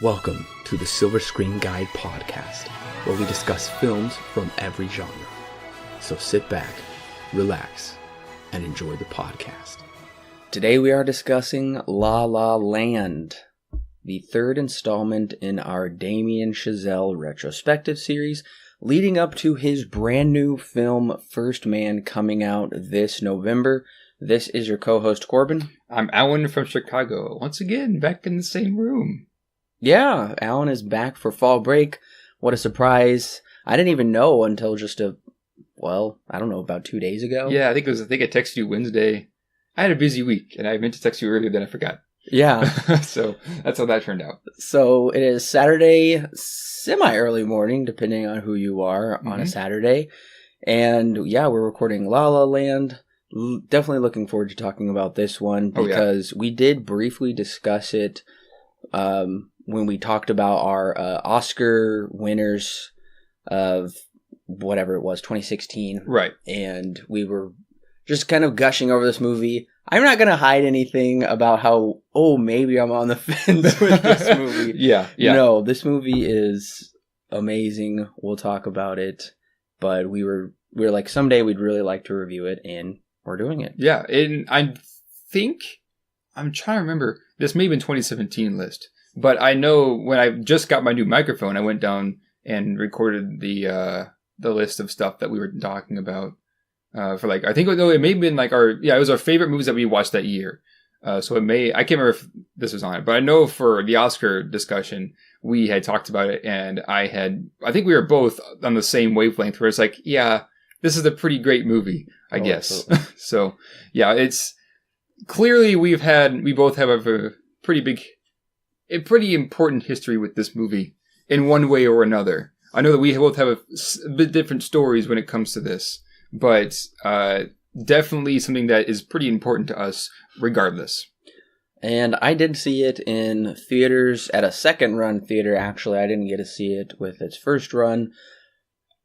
Welcome to the Silver Screen Guide podcast, where we discuss films from every genre. So sit back, relax, and enjoy the podcast. Today we are discussing La La Land, the third installment in our Damien Chazelle retrospective series, leading up to his brand new film First Man coming out this November. This is your co-host Corbin. I'm Allen from Chicago, once again back in the same room. Yeah, Alan is back for fall break. What a surprise. I didn't even know until just about 2 days ago. Yeah, I think I texted you Wednesday. I had a busy week, and I meant to text you earlier, then I forgot. Yeah. So that's how that turned out. So it is Saturday, semi-early morning, depending on who you are on a Saturday. And yeah, we're recording La La Land. Definitely looking forward to talking about this one because we did briefly discuss it when we talked about our Oscar winners of whatever it was, 2016. Right. And we were just kind of gushing over this movie. I'm not going to hide anything about how, maybe I'm on the fence with this movie. Yeah. No, this movie is amazing. We'll talk about it. But we were like, someday we'd really like to review it, and we're doing it. Yeah, and I'm trying to remember, this may have been 2017 list. But I know when I just got my new microphone, I went down and recorded the list of stuff that we were talking about for like, I think it may have been like it was our favorite movies that we watched that year. So I can't remember if this was on it, but I know for the Oscar discussion, we had talked about it, and I think we were both on the same wavelength where it's like, yeah, this is a pretty great movie, I guess. So yeah, it's clearly we both have a pretty important history with this movie in one way or another. I know that we both have a bit different stories when it comes to this, but definitely something that is pretty important to us regardless. And I did see it in theaters at a second run theater. Actually, I didn't get to see it with its first run.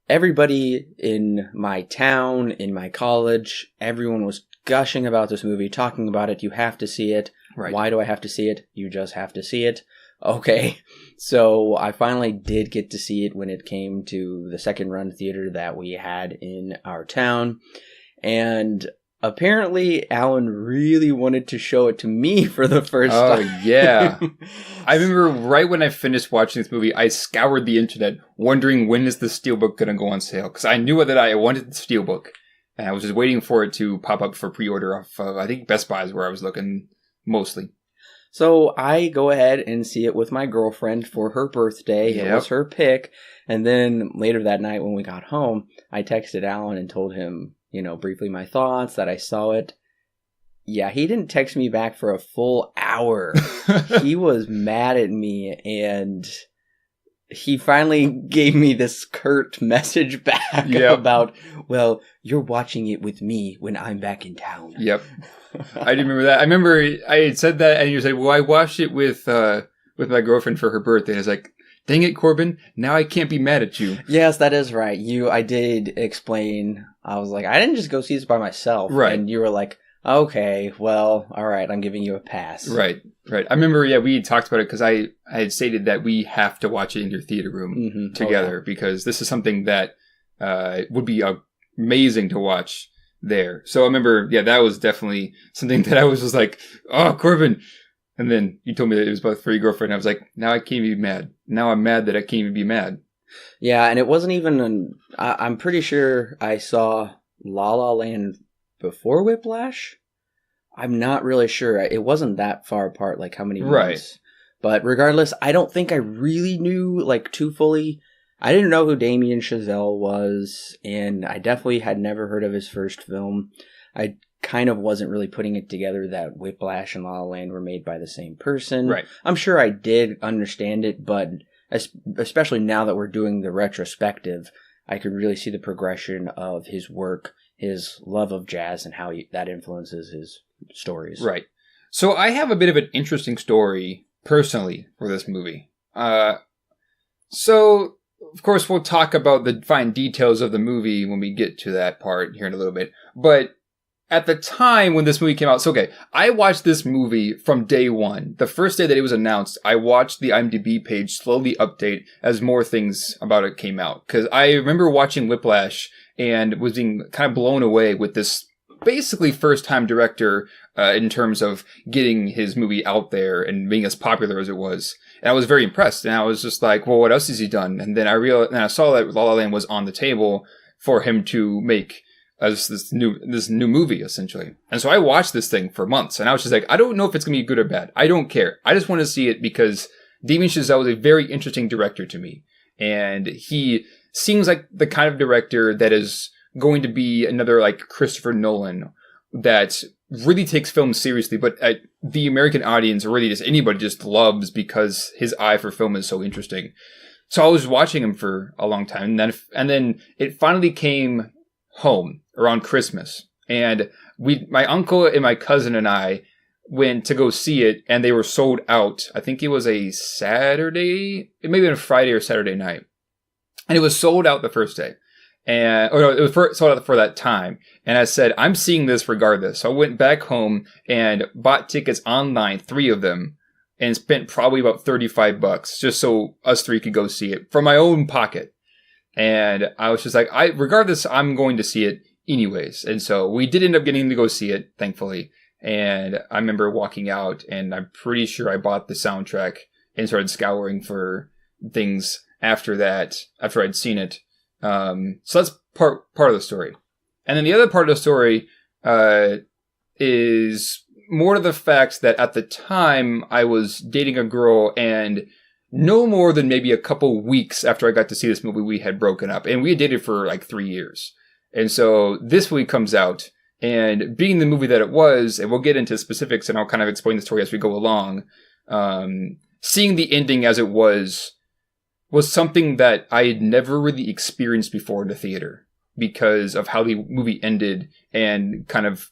Everybody in my town, in my college, everyone was gushing about this movie, talking about it. You have to see it. Right. Why do I have to see it? You just have to see it. Okay. So I finally did get to see it when it came to the second run theater that we had in our town. And apparently Alan really wanted to show it to me for the first time. Oh, yeah. I remember right when I finished watching this movie, I scoured the internet wondering when is the Steelbook going to go on sale. Because I knew that I wanted the Steelbook. And I was just waiting for it to pop up for pre-order off of, I think, Best Buy is where I was looking mostly. So I go ahead and see it with my girlfriend for her birthday. Yep. It was her pick. And then later that night when we got home, I texted Alan and told him, briefly my thoughts, that I saw it. Yeah, he didn't text me back for a full hour. He was mad at me, and he finally gave me this curt message back about, well, you're watching it with me when I'm back in town. Yep. I didn't remember that. I remember I had said that, and you said, well, I watched it with my girlfriend for her birthday. And I was like, dang it, Corbin, now I can't be mad at you. Yes, that is right. I did explain. I was like, I didn't just go see this by myself. Right. And you were like, okay, well, all right, I'm giving you a pass. Right. I remember, we had talked about it because I had stated that we have to watch it in your theater room together because this is something that would be amazing to watch there. So I remember, that was definitely something that I was just like, oh, Corbin. And then you told me that it was both for your girlfriend. I was like, now I can't be mad. Now I'm mad that I can't even be mad. Yeah, and it wasn't even I'm pretty sure I saw La La Land before Whiplash. I'm not really sure. It wasn't that far apart, like how many months. Right. But regardless, I don't think I really knew too fully. I didn't know who Damien Chazelle was, and I definitely had never heard of his first film. I kind of wasn't really putting it together that Whiplash and La La Land were made by the same person. Right. I'm sure I did understand it, but especially now that we're doing the retrospective, I could really see the progression of his work, his love of jazz, and how that influences his stories. Right. So I have a bit of an interesting story, personally, for this movie. So, of course, we'll talk about the fine details of the movie when we get to that part here in a little bit. But at the time when this movie came out, so okay, I watched this movie from day one. The first day that it was announced, I watched the IMDb page slowly update as more things about it came out. Because I remember watching Whiplash and was being kind of blown away with this basically first-time director in terms of getting his movie out there and being as popular as it was. And I was very impressed. And I was just like, well, what else has he done? And then I saw that La La Land was on the table for him to make as this new movie, essentially. And so I watched this thing for months, and I was just like, I don't know if it's going to be good or bad. I don't care. I just want to see it because Damien Chazelle is a very interesting director to me. And he seems like the kind of director that is going to be another like Christopher Nolan that really takes film seriously, but the American audience, or really just anybody, just loves because his eye for film is so interesting. So I was watching him for a long time, and then it finally came home around Christmas, and my uncle and my cousin and I went to go see it, and they were sold out. I think it was a Saturday, it may have been a Friday or Saturday night, and it was sold out the first day, it was sold out for that time. And I said, I'm seeing this regardless. So I went back home and bought tickets online, 3 of them, and spent probably about $35 just so us 3 could go see it from my own pocket. And I was just like, regardless, I'm going to see it anyways. And so we did end up getting to go see it, thankfully. And I remember walking out, and I'm pretty sure I bought the soundtrack and started scouring for things after that, after I'd seen it. So that's part of the story. And then the other part of the story is more to the fact that at the time I was dating a girl, and no more than maybe a couple weeks after I got to see this movie, we had broken up. And we had dated for like 3 years. And so this movie comes out, and being the movie that it was, and we'll get into specifics and I'll kind of explain the story as we go along, seeing the ending as it was something that I had never really experienced before in the theater because of how the movie ended, and kind of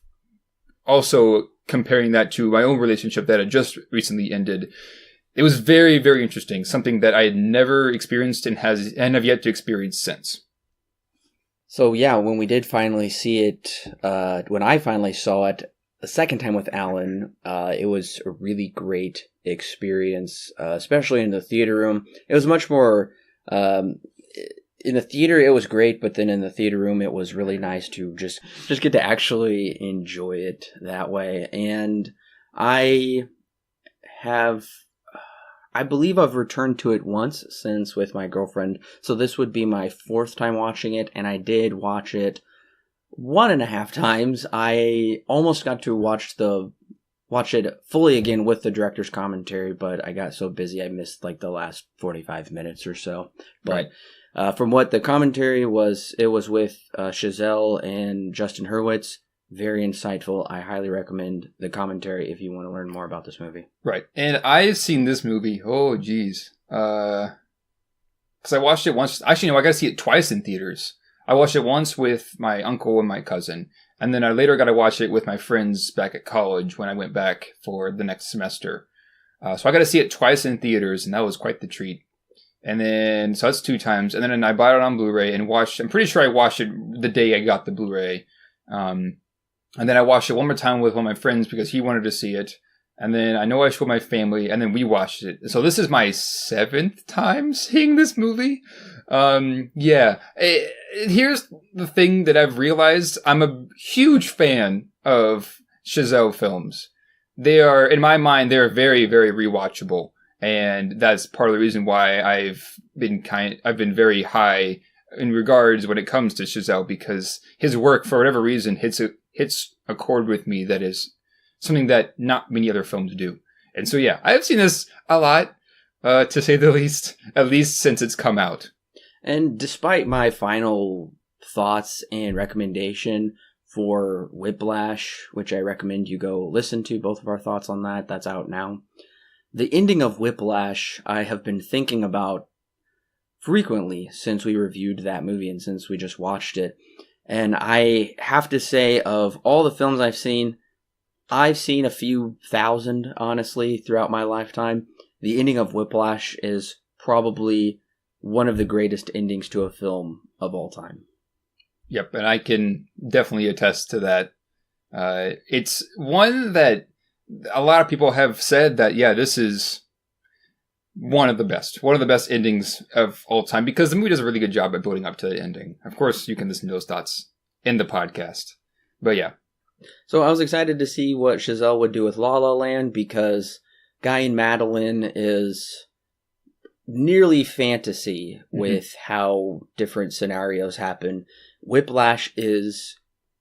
also comparing that to my own relationship that had just recently ended. It was very, very interesting. Something that I had never experienced and have yet to experience since. So yeah, when we did finally see it, when I finally saw it the second time with Alan, it was a really great experience, especially in the theater room. It was much more, in the theater it was great, but then in the theater room it was really nice to just get to actually enjoy it that way. And I believe I've returned to it once since with my girlfriend. So this would be my 4th time watching it, and I did watch it 1.5 times. I almost got to watch it fully again with the director's commentary, but I got so busy I missed like the last 45 minutes or so. But from what the commentary was, it was with Chazelle and Justin Hurwitz. Very insightful. I highly recommend the commentary if you want to learn more about this movie. Right. And I've seen this movie, oh geez. Because I watched it once. Actually, no, I got to see it twice in theaters. I watched it once with my uncle and my cousin. And then I later got to watch it with my friends back at college when I went back for the next semester. So I got to see it twice in theaters, and that was quite the treat. And then, so that's 2 times. And then I bought it on Blu-ray and I'm pretty sure I watched it the day I got the Blu-ray. And then I watched it one more time with one of my friends because he wanted to see it. And then I know I showed my family, and then we watched it. So this is my 7th time seeing this movie. Yeah. Here's the thing that I've realized. I'm a huge fan of Chazelle films. They are, in my mind, they're very, very rewatchable. And that's part of the reason why I've been very high in regards when it comes to Chazelle, because his work, for whatever reason, hits a chord with me that is something that not many other films do. And so, yeah, I've seen this a lot, to say the least, at least since it's come out. And despite my final thoughts and recommendation for Whiplash, which I recommend you go listen to, both of our thoughts on that, that's out now. The ending of Whiplash, I have been thinking about frequently since we reviewed that movie and since we just watched it. And I have to say, of all the films I've seen a few thousand, honestly, throughout my lifetime. The ending of Whiplash is probably one of the greatest endings to a film of all time. Yep, and I can definitely attest to that. It's one that a lot of people have said that, yeah, this is one of the best endings of all time, because the movie does a really good job at building up to the ending. Of course, you can listen to those thoughts in the podcast. But yeah. So I was excited to see what Chazelle would do with La La Land, because Guy and Madeline is nearly fantasy with how different scenarios happen. Whiplash is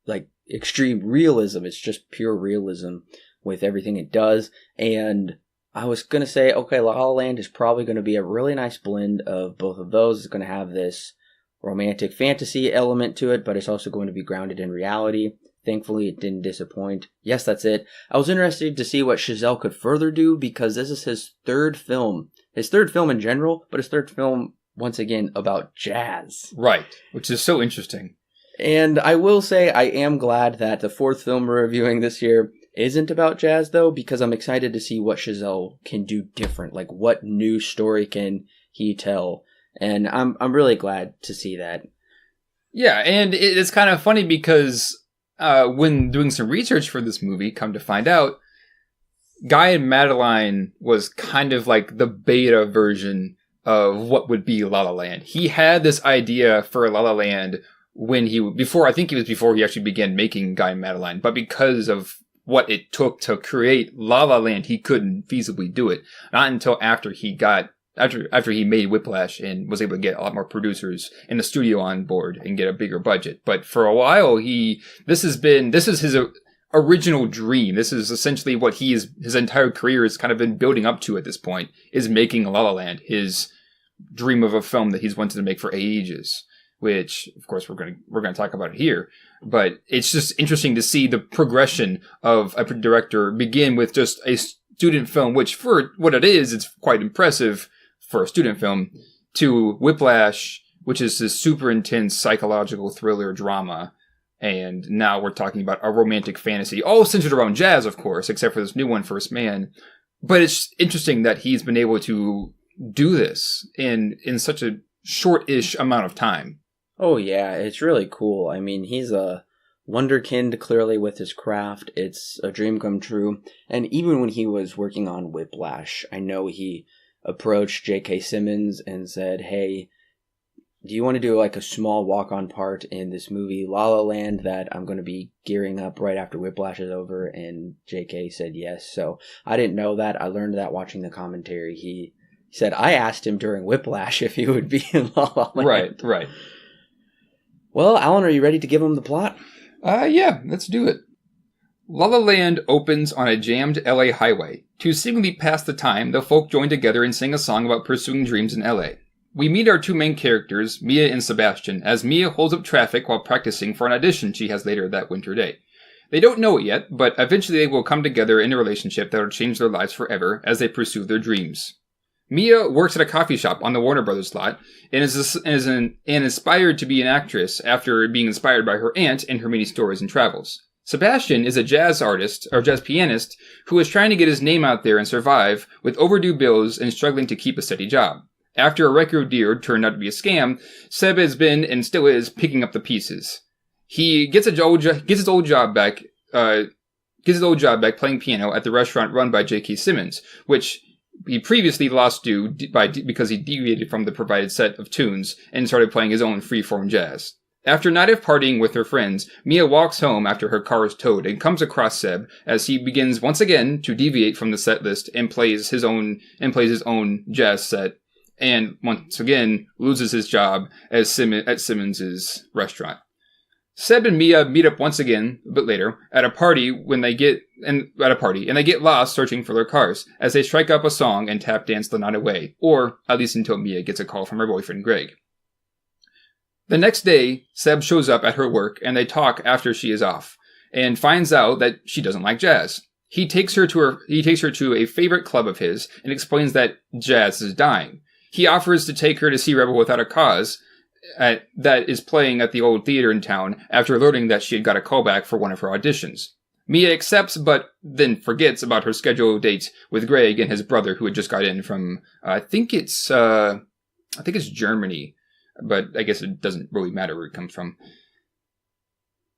like extreme realism. It's just pure realism with everything it does. And I was going to say, okay, La La Land is probably going to be a really nice blend of both of those. It's going to have this romantic fantasy element to it, but it's also going to be grounded in reality. Thankfully, it didn't disappoint. Yes, that's it. I was interested to see what Chazelle could further do, because this is his third film. His third film in general, but his third film, once again, about jazz. Right, which is so interesting. And I will say I am glad that the fourth film we're reviewing this year isn't about jazz, though, because I'm excited to see what Chazelle can do different. Like, what new story can he tell? And I'm really glad to see that. Yeah, and it's kind of funny because when doing some research for this movie, come to find out, Guy and Madeline was kind of like the beta version of what would be La La Land. He had this idea for La La Land before he actually began making Guy and Madeline, but because of what it took to create La La Land, he couldn't feasibly do it. Not until after he made Whiplash and was able to get a lot more producers in the studio on board and get a bigger budget. But for a while, this is his original dream. This is essentially what his entire career has kind of been building up to at this point, is making La La Land, his dream of a film that he's wanted to make for ages, which of course we're going to talk about it here. But it's just interesting to see the progression of a director begin with just a student film, which for what it is, it's quite impressive for a student film, to Whiplash, which is this super intense psychological thriller drama. And now we're talking about a romantic fantasy, all centered around jazz, of course, except for this new one, First Man. But it's interesting that he's been able to do this in such a short-ish amount of time. Oh, yeah, it's really cool. I mean, he's a wonderkind, clearly, with his craft. It's a dream come true. And even when he was working on Whiplash, I know he approached J.K. Simmons and said, hey, do you want to do like a small walk-on part in this movie, La La Land, that I'm going to be gearing up right after Whiplash is over? And J.K. said yes. So I didn't know that. I learned that watching the commentary. He said, I asked him during Whiplash if he would be in La La Land. Right. Well, Alan, are you ready to give him the plot? Yeah, let's do it. La La Land opens on a jammed LA highway. To seemingly pass the time, the folk join together and sing a song about pursuing dreams in LA. We meet our two main characters, Mia and Sebastian, as Mia holds up traffic while practicing for an audition she has later that winter day. They don't know it yet, but eventually they will come together in a relationship that will change their lives forever as they pursue their dreams. Mia works at a coffee shop on the Warner Brothers lot and is inspired to be an actress after being inspired by her aunt and her many stories and travels. Sebastian is a jazz artist, or jazz pianist, who is trying to get his name out there and survive with overdue bills and struggling to keep a steady job. After a record deal turned out to be a scam, Seb has been and still is picking up the pieces. He gets his old job back playing piano at the restaurant run by J.K. Simmons, which he previously lost because he deviated from the provided set of tunes and started playing his own free-form jazz. After a night of partying with her friends, Mia walks home after her car is towed and comes across Seb as he begins once again to deviate from the set list and plays his own jazz set, and once again loses his job at Simmons's restaurant. Seb and Mia meet up once again a bit later at a party and they get lost searching for their cars as they strike up a song and tap dance the night away, or at least until Mia gets a call from her boyfriend Greg. The next day, Seb shows up at her work and they talk after she is off and finds out that she doesn't like jazz. He takes her to a favorite club of his and explains that jazz is dying. He offers to take her to see Rebel Without a Cause that is playing at the old theater in town after learning that she had got a callback for one of her auditions. Mia accepts, but then forgets about her scheduled date with Greg and his brother, who had just got in from, I think it's Germany, but I guess it doesn't really matter where it comes from.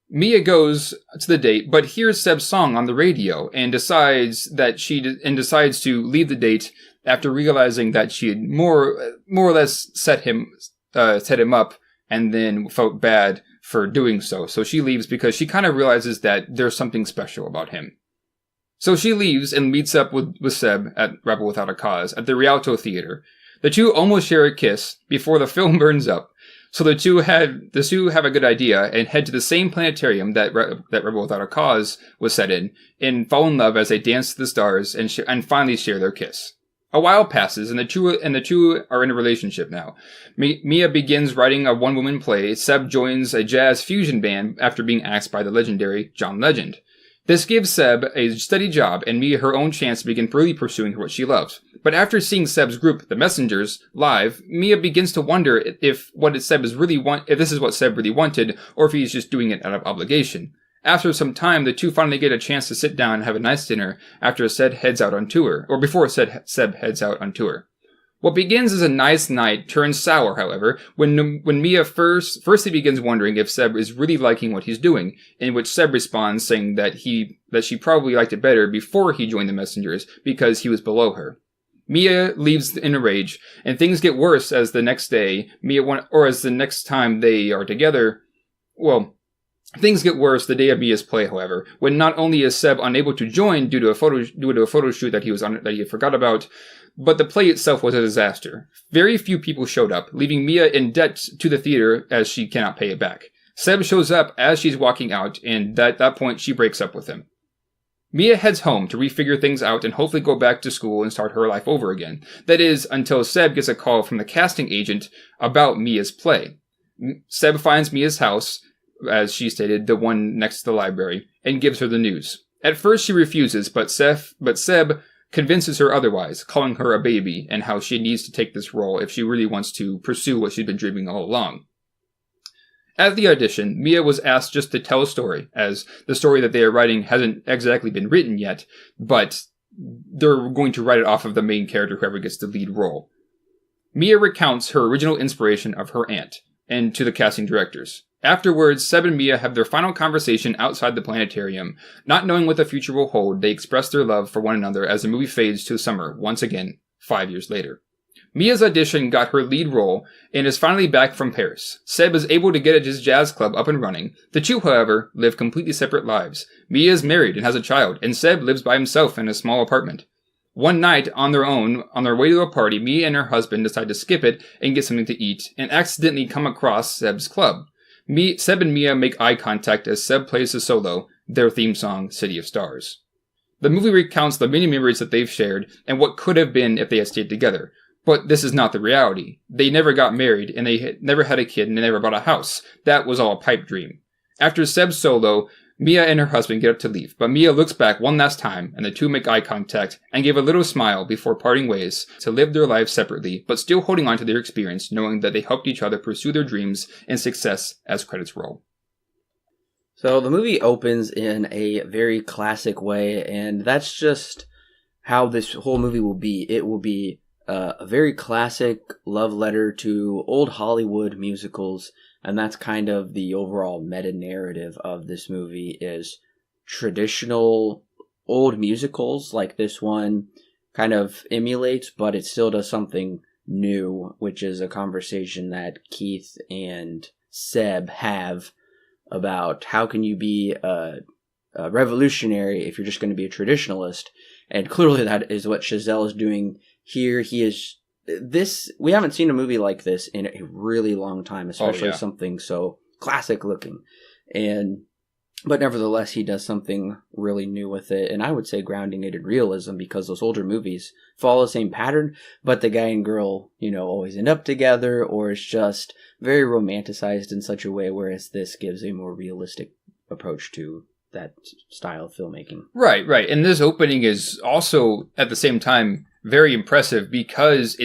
Mia goes to the date, but hears Seb's song on the radio and decides to leave the date after realizing that she had more or less set him up and then felt bad for doing so. So she leaves because she kind of realizes that there's something special about him. So she leaves and meets up with Seb at Rebel Without a Cause at the Rialto Theater. The two almost share a kiss before the film burns up. So the two have a good idea and head to the same planetarium that Rebel Without a Cause was set in and fall in love as they dance to the stars and finally share their kiss. A while passes and the two are in a relationship now. Mia begins writing a one-woman play. Seb joins a jazz fusion band after being asked by the legendary John Legend. This gives Seb a steady job and Mia her own chance to begin really pursuing what she loves. But after seeing Seb's group, The Messengers, live, Mia begins to wonder if this is what Seb really wanted, or if he's just doing it out of obligation. After some time, the two finally get a chance to sit down and have a nice dinner after Seb heads out on tour, or before Seb heads out on tour. What begins as a nice night turns sour, however, when Mia firstly begins wondering if Seb is really liking what he's doing, in which Seb responds saying that she probably liked it better before he joined the Messengers because he was below her. Mia leaves in a rage, and things get worse as the next time they are together. Well, things get worse the day of Mia's play, however, when not only is Seb unable to join due to a photo shoot that he forgot about, but the play itself was a disaster. Very few people showed up, leaving Mia in debt to the theater as she cannot pay it back. Seb shows up as she's walking out, and at that point she breaks up with him. Mia heads home to refigure things out and hopefully go back to school and start her life over again. That is, until Seb gets a call from the casting agent about Mia's play. Seb finds Mia's house, as she stated, the one next to the library, and gives her the news. At first she refuses, but Seb convinces her otherwise, calling her a baby and how she needs to take this role if she really wants to pursue what she's been dreaming all along. At the audition, Mia was asked just to tell a story, as the story that they are writing hasn't exactly been written yet, but they're going to write it off of the main character, whoever gets the lead role. Mia recounts her original inspiration of her aunt, and to the casting directors. Afterwards, Seb and Mia have their final conversation outside the planetarium. Not knowing what the future will hold, they express their love for one another as the movie fades to summer, once again, 5 years later. Mia's audition got her lead role and is finally back from Paris. Seb is able to get his jazz club up and running. The two, however, live completely separate lives. Mia is married and has a child, and Seb lives by himself in a small apartment. One night, on their own, on their way to a party, Mia and her husband decide to skip it and get something to eat, and accidentally come across Seb's club. Seb and Mia make eye contact as Seb plays the solo, their theme song, City of Stars. The movie recounts the many memories that they've shared, and what could have been if they had stayed together. But this is not the reality. They never got married, and they never had a kid, and they never bought a house. That was all a pipe dream. After Seb's solo, Mia and her husband get up to leave, but Mia looks back one last time, and the two make eye contact and give a little smile before parting ways to live their lives separately, but still holding on to their experience, knowing that they helped each other pursue their dreams and success as credits roll. So the movie opens in a very classic way, and that's just how this whole movie will be. It will be a very classic love letter to old Hollywood musicals, and that's kind of the overall meta-narrative of this movie is traditional old musicals like this one kind of emulates, but it still does something new, which is a conversation that Keith and Seb have about how can you be a revolutionary if you're just going to be a traditionalist. And clearly that is what Chazelle is doing here. We haven't seen a movie like this in a really long time, especially something so classic looking. But nevertheless, he does something really new with it, and I would say grounding it in realism, because those older movies follow the same pattern, but the guy and girl, always end up together, or it's just very romanticized in such a way, whereas this gives a more realistic approach to that style of filmmaking. Right. And this opening is also, at the same time, very impressive because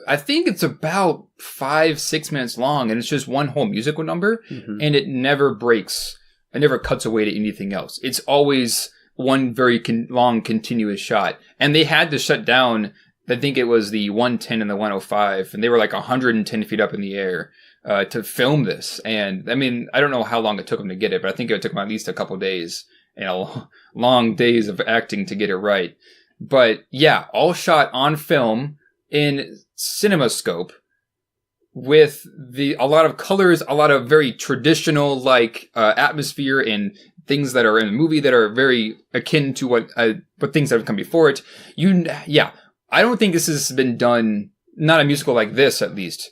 I think it's about 5-6 minutes long, and it's just one whole musical number, and it never breaks. It never cuts away to anything else. It's always one very long, continuous shot. And they had to shut down, I think it was the 110 and the 105, and they were like 110 feet up in the air to film this. And I mean, I don't know how long it took him to get it, but I think it took him at least a couple days and long days of acting to get it right. But yeah, all shot on film in CinemaScope with a lot of colors, a lot of very traditional atmosphere and things that are in the movie that are very akin to what things that have come before it. I don't think this has been done, not a musical like this at least,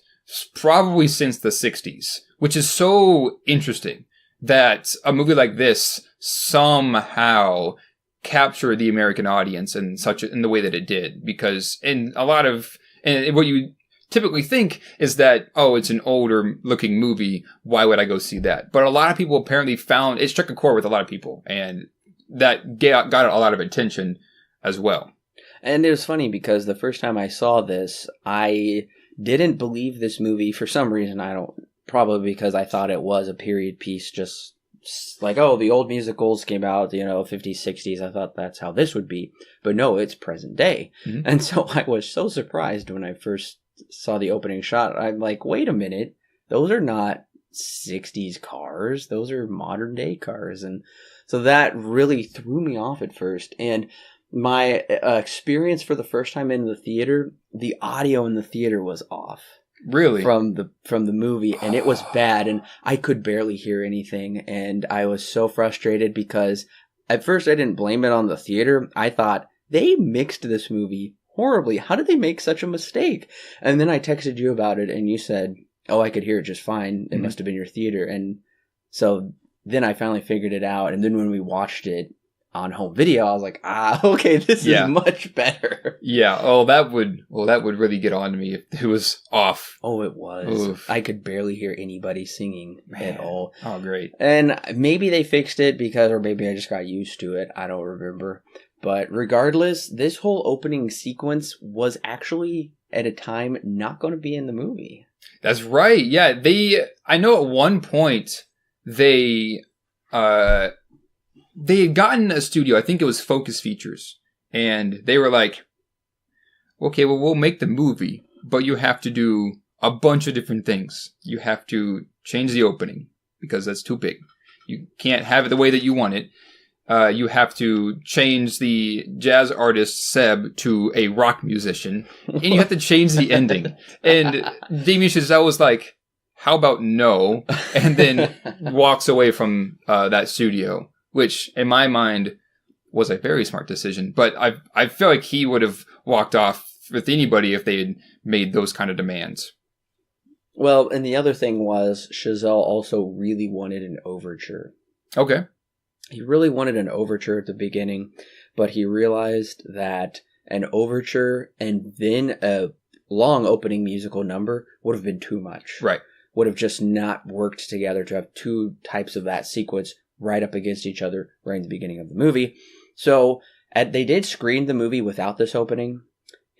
probably since the 60s, which is so interesting that a movie like this somehow captured the American audience in the way that it did. Because what you typically think is that, oh, it's an older looking movie, why would I go see that? But a lot of people apparently it struck a chord with a lot of people, and that got a lot of attention as well. And it was funny because the first time I saw this, I didn't believe this movie for some reason. Probably because I thought it was a period piece, just like, oh, the old musicals came out, 50s, 60s. I thought that's how this would be. But no, it's present day. Mm-hmm. And so I was so surprised when I first saw the opening shot. I'm like, wait a minute, those are not 60s cars, those are modern day cars. And so that really threw me off at first. And my experience for the first time in the theater, the audio in the theater was off. Really? From the movie, and it was bad, and I could barely hear anything, and I was so frustrated because at first I didn't blame it on the theater. I thought they mixed this movie horribly. How did they make such a mistake? And then I texted you about it, and you said, oh, I could hear it just fine. It must have been your theater. And so then I finally figured it out. And then when we watched it on home video, I was like, okay, this is much better. Yeah. Oh, that would really get on to me if it was off. Oh, it was. Oof. I could barely hear anybody singing at all. Oh, great. And maybe they fixed it or maybe I just got used to it. I don't remember. But regardless, this whole opening sequence was actually at a time not going to be in the movie. That's right. Yeah. I know at one point they had gotten a studio, I think it was Focus Features, and they were like, okay, well, we'll make the movie, but you have to do a bunch of different things. You have to change the opening, because that's too big. You can't have it the way that you want it. You have to change the jazz artist Seb to a rock musician, and you have to change the ending. And Damien Chazelle was like, how about no? And then walks away from that studio. Which, in my mind, was a very smart decision. But I feel like he would have walked off with anybody if they had made those kind of demands. Well, and the other thing was, Chazelle also really wanted an overture. Okay. He really wanted an overture at the beginning, but he realized that an overture and then a long opening musical number would have been too much. Right. Would have just not worked together to have two types of that sequence right up against each other right in the beginning of the movie. So they did screen the movie without this opening,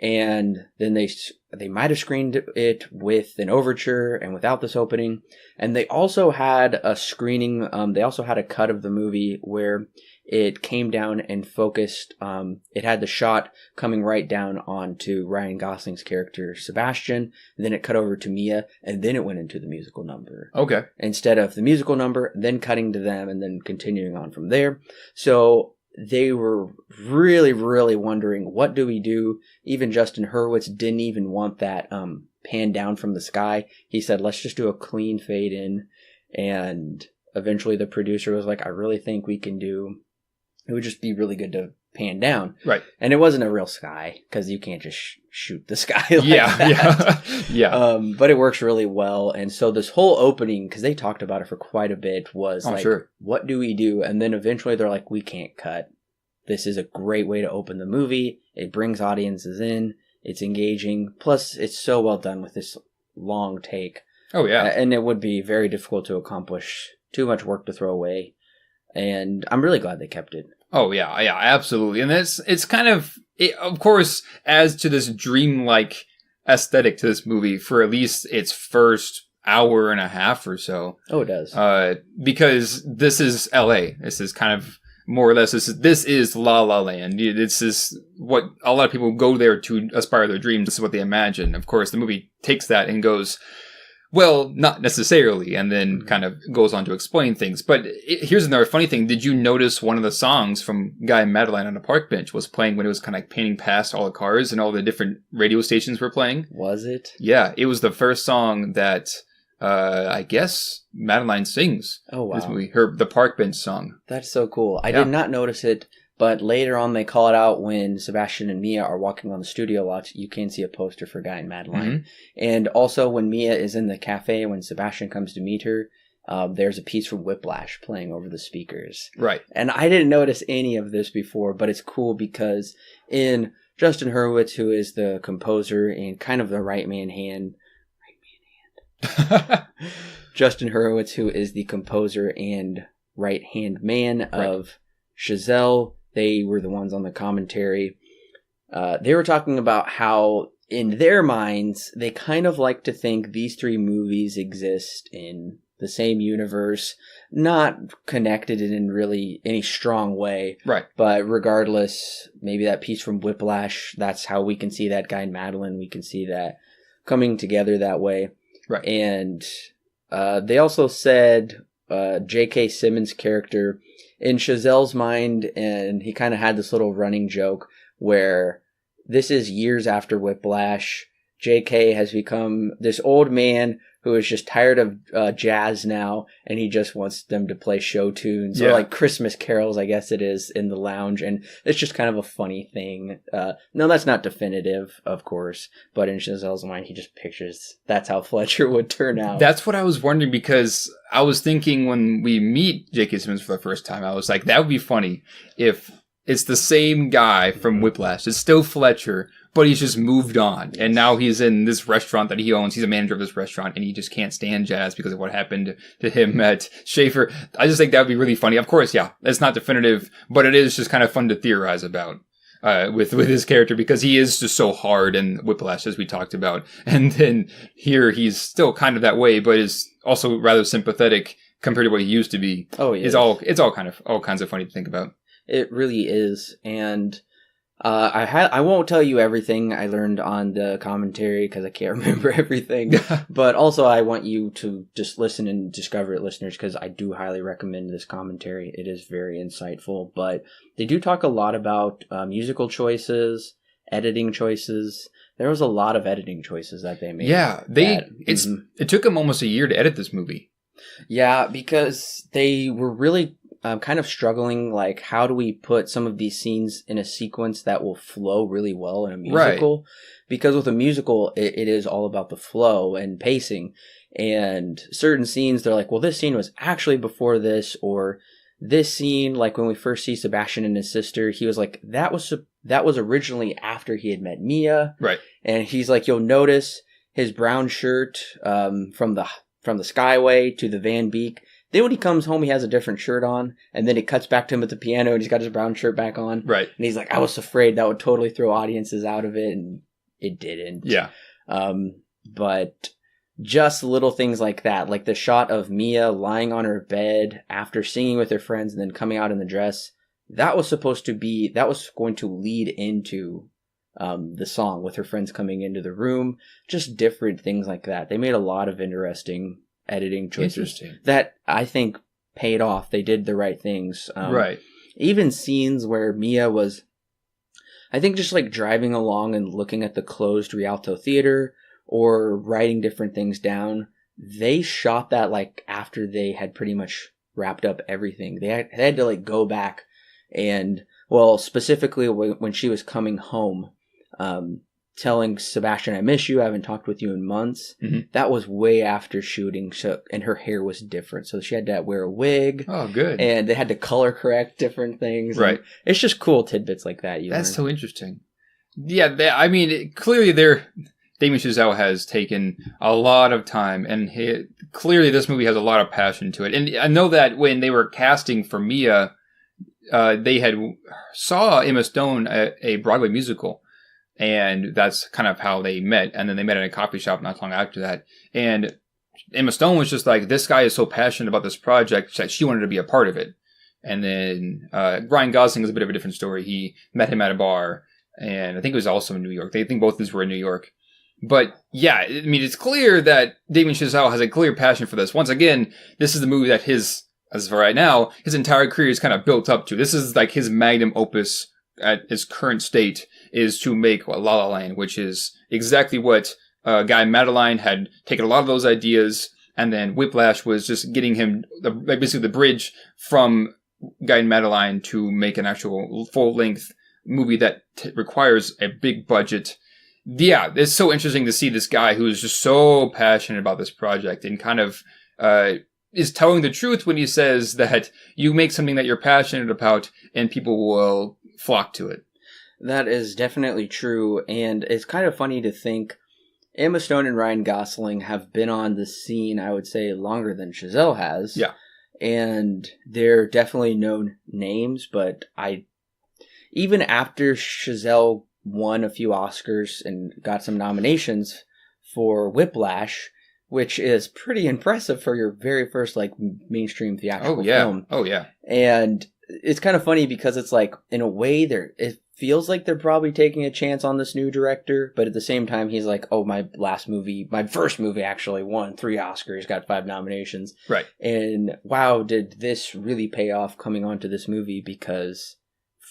and then they might have screened it with an overture and without this opening. And they also had a screening, they also had a cut of the movie where it came down and focused, it had the shot coming right down onto Ryan Gosling's character, Sebastian, then it cut over to Mia, and then it went into the musical number. Okay. Instead of the musical number, then cutting to them, and then continuing on from there. So they were really, really wondering, what do we do? Even Justin Hurwitz didn't even want that pan down from the sky. He said, let's just do a clean fade in. And eventually the producer was like, I really think we can do... It would just be really good to pan down. Right. And it wasn't a real sky, because you can't just shoot the sky like that. Yeah. But it works really well. And so this whole opening, because they talked about it for quite a bit, was what do we do? And then eventually they're like, we can't cut. This is a great way to open the movie. It brings audiences in. It's engaging. Plus, it's so well done with this long take. Oh, yeah. And it would be very difficult to accomplish. Too much work to throw away. And I'm really glad they kept it. Oh, yeah, absolutely. And it's kind of, of course, adds to this dreamlike aesthetic to this movie for at least its first hour and a half or so. Oh, it does. Because this is LA. This is kind of more or less, this is La La Land. This is what a lot of people go there to aspire their dreams. This is what they imagine. Of course, the movie takes that and goes, Well, not necessarily, and then kind of goes on to explain things. But here's another funny thing. Did you notice one of the songs from Guy and Madeline on a Park Bench was playing when it was kind of like painting past all the cars and all the different radio stations were playing? Was it? Yeah, it was the first song that I guess Madeline sings. Oh, wow. This movie, the Park Bench song. That's so cool. I did not notice it. But later on, they call it out when Sebastian and Mia are walking on the studio lot. You can see a poster for Guy and Madeline. Mm-hmm. And also, when Mia is in the cafe, when Sebastian comes to meet her, there's a piece from Whiplash playing over the speakers. Right. And I didn't notice any of this before, but it's cool because in Justin Hurwitz, who is the composer and kind of the right-man hand. Justin Hurwitz, who is the composer and right-hand man of Chazelle. They were the ones on the commentary. They were talking about how, in their minds, they kind of like to think these three movies exist in the same universe, not connected in really any strong way. Right. But regardless, maybe that piece from Whiplash, that's how we can see that Guy and Madeline. We can see that coming together that way. Right. And they also said J.K. Simmons' character, in Chazelle's mind, and he kind of had this little running joke where this is years after Whiplash. J.K. has become this old man who is just tired of jazz now, and he just wants them to play show tunes or like Christmas carols, I guess it is, in the lounge. And it's just kind of a funny thing. No, that's not definitive, of course, but in Chazelle's mind, he just pictures that's how Fletcher would turn out. That's what I was wondering, because I was thinking when we meet J.K. Simmons for the first time, I was like, that would be funny if it's the same guy from Whiplash. It's still Fletcher, but he's just moved on. And now he's in this restaurant that he owns. He's a manager of this restaurant, and he just can't stand jazz because of what happened to him at Schaefer. I just think that would be really funny. Of course, yeah, it's not definitive, but it is just kind of fun to theorize about with his character, because he is just so hard in Whiplash, as we talked about. And then here he's still kind of that way, but is also rather sympathetic compared to what he used to be. Oh, yeah. It's all kinds of funny to think about. It really is. And I won't tell you everything I learned on the commentary because I can't remember everything. But also I want you to just listen and discover it, listeners, because I do highly recommend this commentary. It is very insightful. But they do talk a lot about musical choices, editing choices. There was a lot of editing choices that they made. Yeah, it took them almost a year to edit this movie. Yeah, because they were really kind of struggling, like, how do we put some of these scenes in a sequence that will flow really well in a musical? Right. Because with a musical, it is all about the flow and pacing. And certain scenes, they're like, well, this scene was actually before this, or this scene, like when we first see Sebastian and his sister, he was like, that was originally after he had met Mia. Right. And he's like, you'll notice his brown shirt from the Skyway to the Van Beek. Then when he comes home, he has a different shirt on, and then it cuts back to him at the piano, and he's got his brown shirt back on. Right. And he's like, I was afraid that would totally throw audiences out of it, and it didn't. Yeah. But just little things like that, like the shot of Mia lying on her bed after singing with her friends and then coming out in the dress, that was going to lead into the song with her friends coming into the room. Just different things like that. They made a lot of interesting editing choices that I think paid off. They did the right things. Right. Even scenes where Mia was, I think, just like driving along and looking at the closed Rialto Theater or writing different things down. They shot that like after they had pretty much wrapped up everything. They had to like go back and, well, specifically when she was coming home, telling Sebastian, I miss you, I haven't talked with you in months. Mm-hmm. That was way after shooting, and her hair was different. So she had to wear a wig. Oh, good. And they had to color correct different things. Right. It's just cool tidbits like that. That's so interesting. Yeah, clearly Damien Chazelle has taken a lot of time, and clearly this movie has a lot of passion to it. And I know that when they were casting for Mia, they had saw Emma Stone at a Broadway musical. And that's kind of how they met. And then they met in a coffee shop not long after that. And Emma Stone was just like, this guy is so passionate about this project that she wanted to be a part of it. And then Ryan Gosling is a bit of a different story. He met him at a bar, and I think it was also in New York. They think both of these were in New York. But yeah, I mean, it's clear that Damien Chazelle has a clear passion for this. Once again, this is the movie that as of right now, his entire career is kind of built up to. This is like his magnum opus at his current state, is to make La La Land, which is exactly what Guy Madeline had taken a lot of those ideas, and then Whiplash was just getting him basically the bridge from Guy Madeline to make an actual full-length movie that requires a big budget. Yeah, it's so interesting to see this guy who is just so passionate about this project and kind of is telling the truth when he says that you make something that you're passionate about and people will flock to it. That is definitely true, and it's kind of funny to think Emma Stone and Ryan Gosling have been on the scene, I would say, longer than Chazelle has. Yeah. And they're definitely known names, but even after Chazelle won a few Oscars and got some nominations for Whiplash, which is pretty impressive for your very first like mainstream theatrical film. Oh yeah. And it's kind of funny because it's like, in a way, it feels like they're probably taking a chance on this new director, but at the same time, he's like, oh, my first movie actually won 3 Oscars, got 5 nominations. Right. And wow, did this really pay off coming onto this movie, because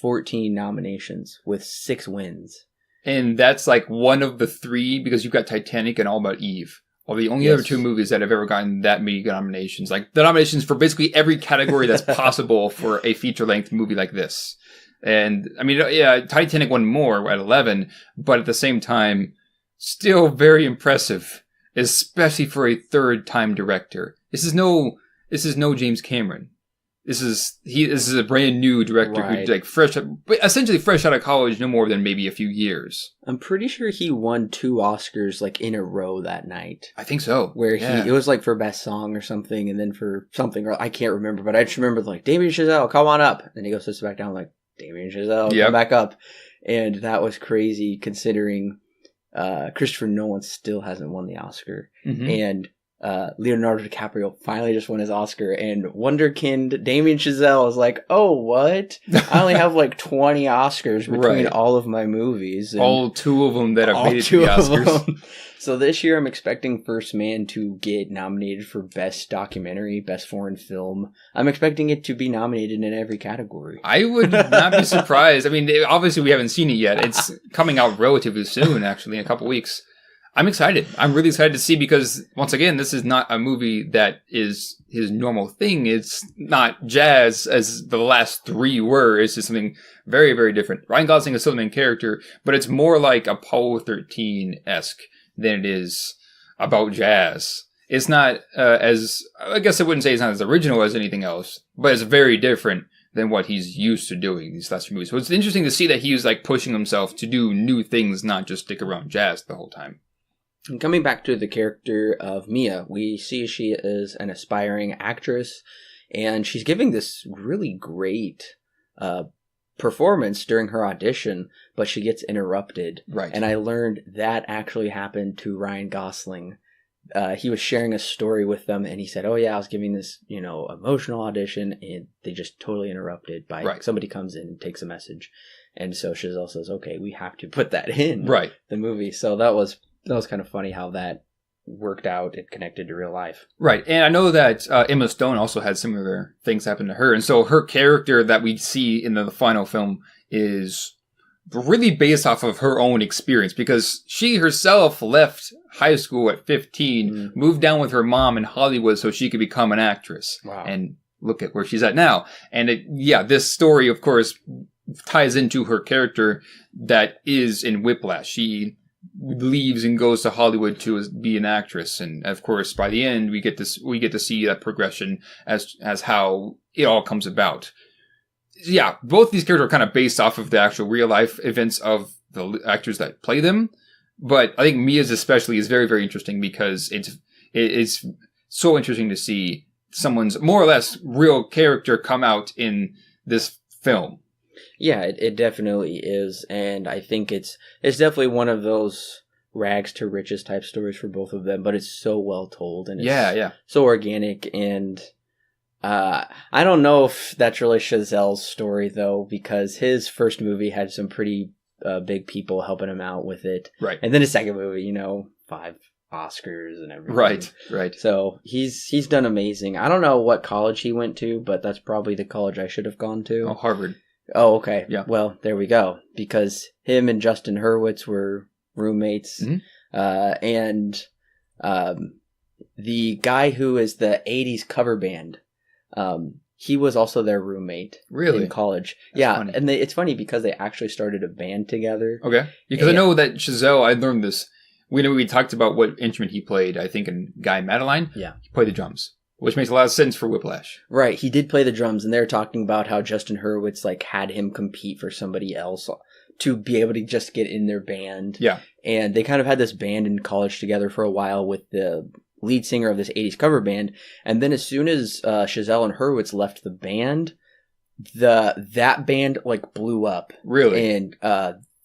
14 nominations with 6 wins. And that's like one of the 3, because you've got Titanic and All About Eve. Well, the only other 2 movies that have ever gotten that many nominations. Like, the nominations for basically every category that's possible for a feature-length movie like this. And, I mean, yeah, Titanic won more at 11, but at the same time, still very impressive, especially for a third-time director. This is no James Cameron. This is a brand new director who's like essentially fresh out of college, no more than maybe a few years. I'm pretty sure he won 2 Oscars like in a row that night. I think so. Where it was like for best song or something, and then for something, I can't remember, but I just remember like, Damien Chazelle, come on up. And he goes, sits back down, like, Damien Chazelle, come back up. And that was crazy considering Christopher Nolan still hasn't won the Oscar. Mm-hmm. And Leonardo DiCaprio finally just won his Oscar, and wonderkind Damien Chazelle is like, oh, what? I only have like 20 Oscars between all of my movies. And all 2 of them that have made it to the Oscars. So this year I'm expecting First Man to get nominated for Best Documentary, Best Foreign Film. I'm expecting it to be nominated in every category. I would not be surprised. I mean, obviously we haven't seen it yet. It's coming out relatively soon, actually, in a couple weeks. I'm excited. I'm really excited to see, because, once again, this is not a movie that is his normal thing. It's not jazz as the last 3 were. It's just something very, very different. Ryan Gosling is still the main character, but it's more like Apollo 13-esque than it is about jazz. It's not I guess I wouldn't say it's not as original as anything else, but it's very different than what he's used to doing these last few movies. So it's interesting to see that he's like pushing himself to do new things, not just stick around jazz the whole time. And coming back to the character of Mia, we see she is an aspiring actress, and she's giving this really great performance during her audition, but she gets interrupted. Right. And I learned that actually happened to Ryan Gosling. He was sharing a story with them, and he said, oh yeah, I was giving this, emotional audition, and they just totally interrupted by somebody comes in and takes a message. And so Chazelle says, okay, we have to put that in the movie. So that was kind of funny how that worked out and connected to real life. Right. And I know that Emma Stone also had similar things happen to her. And so her character that we see in the final film is really based off of her own experience, because she herself left high school at 15, moved down with her mom in Hollywood so she could become an actress. Wow. And look at where she's at now. And this story, of course, ties into her character that is in Whiplash. She leaves and goes to Hollywood to be an actress, and of course by the end we get to see that progression as how it all comes about. Yeah, both these characters are kind of based off of the actual real life events of the actors that play them, but I think Mia's especially is very, very interesting because it's so interesting to see someone's more or less real character come out in this film. Yeah, it definitely is, and I think it's definitely one of those rags to riches type stories for both of them, but it's so well told, and it's so organic, and I don't know if that's really Chazelle's story, though, because his first movie had some pretty big people helping him out with it. Right. And then his second movie, 5 Oscars and everything. Right. So he's done amazing. I don't know what college he went to, but that's probably the college I should have gone to. Oh, Harvard. Oh, okay. Yeah. Well, there we go. Because him and Justin Hurwitz were roommates. Mm-hmm. And the guy who is the 80s cover band, he was also their roommate. Really? In college. That's funny. And it's funny because they actually started a band together. Okay. Because I know that Chazelle, I learned this. We talked about what instrument he played, I think, in Guy Madeline. Yeah. He played the drums, which makes a lot of sense for Whiplash. Right. He did play the drums, and they were talking about how Justin Hurwitz had him compete for somebody else to be able to just get in their band. Yeah. And they kind of had this band in college together for a while with the lead singer of this 80s cover band. And then as soon as Chazelle and Hurwitz left the band, that band blew up. Really? And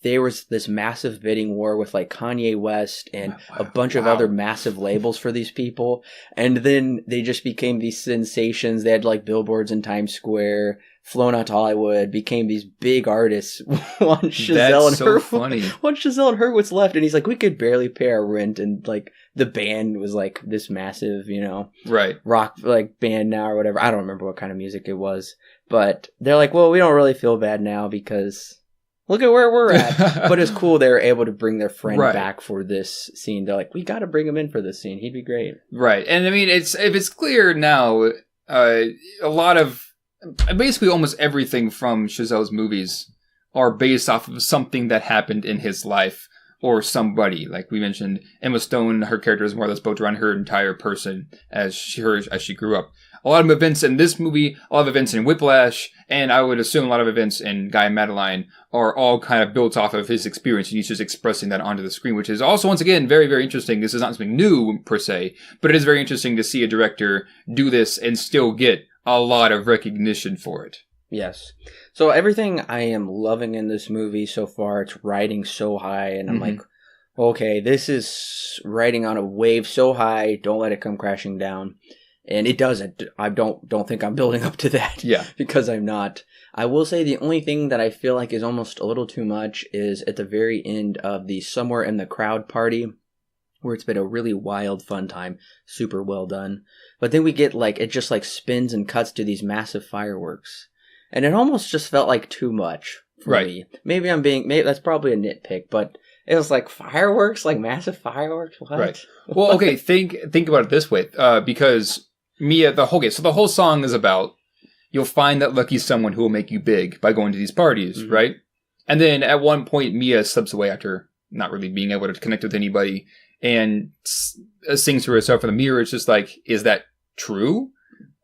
there was this massive bidding war with Kanye West and a bunch of other massive labels for these people. And then they just became these sensations. They had billboards in Times Square, flown out to Hollywood, became these big artists. Once Chazelle and Hurwitz left, and he's like, we could barely pay our rent. And the band was this massive, right, rock band now or whatever. I don't remember what kind of music it was, but they're like, well, we don't really feel bad now because look at where we're at. But it's cool they were able to bring their friend back for this scene. They're like, we got to bring him in for this scene. He'd be great. Right. And I mean, if it's clear now, a lot of, basically almost everything from Chazelle's movies are based off of something that happened in his life or somebody. Like we mentioned, Emma Stone, her character is more or less built around her entire person as she grew up. A lot of events in this movie, a lot of events in Whiplash, and I would assume a lot of events in Guy Madeline are all kind of built off of his experience, and he's just expressing that onto the screen, which is also, once again, very, very interesting. This is not something new, per se, but it is very interesting to see a director do this and still get a lot of recognition for it. Yes. So everything I am loving in this movie so far, it's riding so high, and I'm like, okay, this is riding on a wave so high, don't let it come crashing down. And it doesn't. I don't think I'm building up to that. Yeah. Because I'm not. I will say the only thing that I feel like is almost a little too much is at the very end of the Somewhere in the Crowd party, where it's been a really wild, fun time. Super well done. But then we get it just spins and cuts to these massive fireworks. And it almost just felt like too much for me. Maybe that's probably a nitpick, but it was fireworks, massive fireworks. What? Right. Well, okay. Think about it this way, because Mia, the whole song is about, you'll find that lucky someone who will make you big by going to these parties, right? And then at one point, Mia slips away after not really being able to connect with anybody and sings to herself in the mirror. It's just is that true?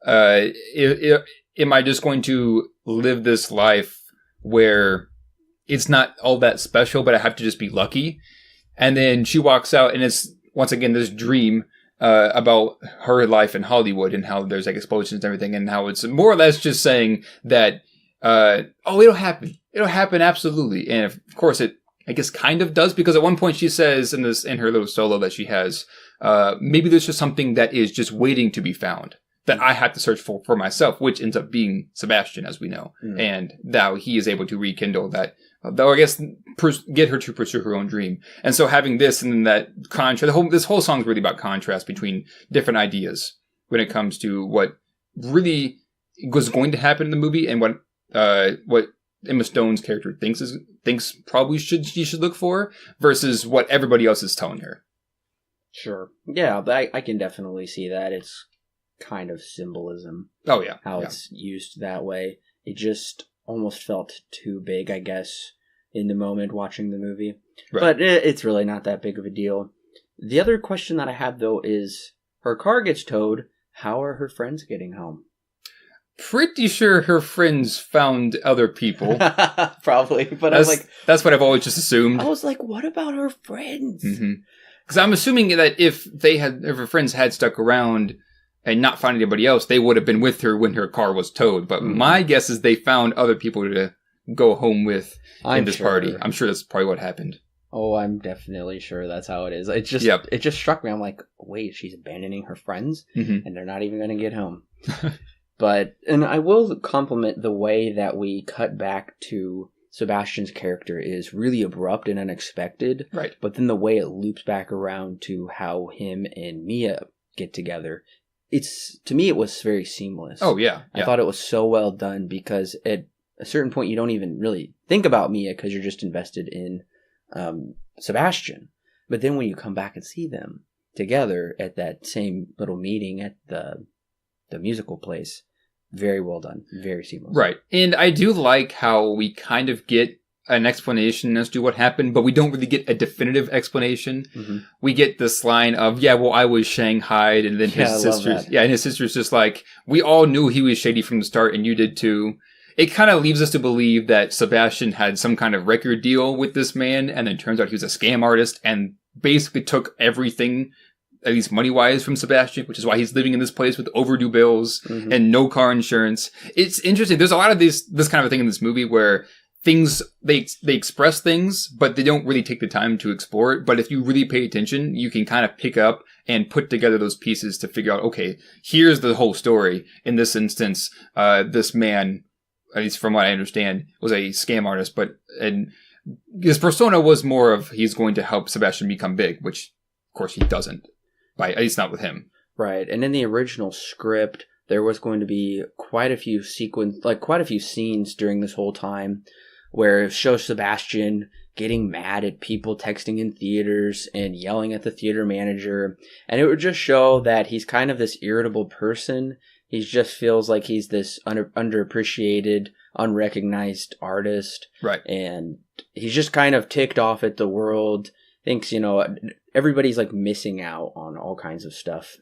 Am I just going to live this life where it's not all that special, but I have to just be lucky? And then she walks out, and it's, once again, this dream about her life in Hollywood and how there's explosions and everything, and how it's more or less just saying that, it'll happen. It'll happen, absolutely. And of course it, I guess, kind of does, because at one point she says in her little solo that she has, maybe there's just something that is just waiting to be found that I have to search for myself, which ends up being Sebastian, as we know. And now he is able to rekindle that, though I guess get her to pursue her own dream. And so having this and then that contrast, this whole song is really about contrast between different ideas when it comes to what really was going to happen in the movie and what Emma Stone's character thinks probably she should look for versus what everybody else is telling her. Sure. Yeah, but I can definitely see that. It's kind of symbolism. Oh, yeah. How it's used that way. It just almost felt too big, I guess, in the moment watching the movie. Right. But it's really not that big of a deal. The other question that I have, though, is her car gets towed. How are her friends getting home? Pretty sure her friends found other people. Probably, but that's what I've always just assumed. I was like, what about her friends? Because I'm assuming that if her friends had stuck around and not found anybody else, they would have been with her when her car was towed. But my guess is they found other people to go home with in this party. I'm sure that's probably what happened. Oh, I'm definitely sure that's how it is. It just struck me. I'm like, wait, she's abandoning her friends, and they're not even going to get home. And I will compliment the way that we cut back to Sebastian's character is really abrupt and unexpected. Right. But then the way it loops back around to how him and Mia get together, to me, it was very seamless. Oh, yeah. I thought it was so well done because at a certain point, you don't even really think about Mia because you're just invested in Sebastian. But then when you come back and see them together at that same little meeting at the musical place, very well done. Very seamless. Right. And I do like how we kind of get an explanation as to what happened, but we don't really get a definitive explanation. Mm-hmm. We get this line of, I was shanghaied, and then his sister's, and his sister's just like, we all knew he was shady from the start, and you did too. It kind of leaves us to believe that Sebastian had some kind of record deal with this man, and then turns out he was a scam artist, and basically took everything, at least money-wise, from Sebastian, which is why he's living in this place with overdue bills and no car insurance. It's interesting. There's a lot of this kind of thing in this movie where things, they express things, but they don't really take the time to explore it. But if you really pay attention, you can kind of pick up and put together those pieces to figure out, okay, here's the whole story. In this instance, this man, at least from what I understand, was a scam artist, and his persona was more of he's going to help Sebastian become big, which, of course, he doesn't. At least not with him. Right. And in the original script, there was going to be quite a few scenes during this whole time where it shows Sebastian getting mad at people texting in theaters and yelling at the theater manager. And it would just show that he's kind of this irritable person. He just feels like he's this underappreciated, unrecognized artist. Right. And he's just kind of ticked off at the world, thinks, everybody's like missing out on all kinds of stuff.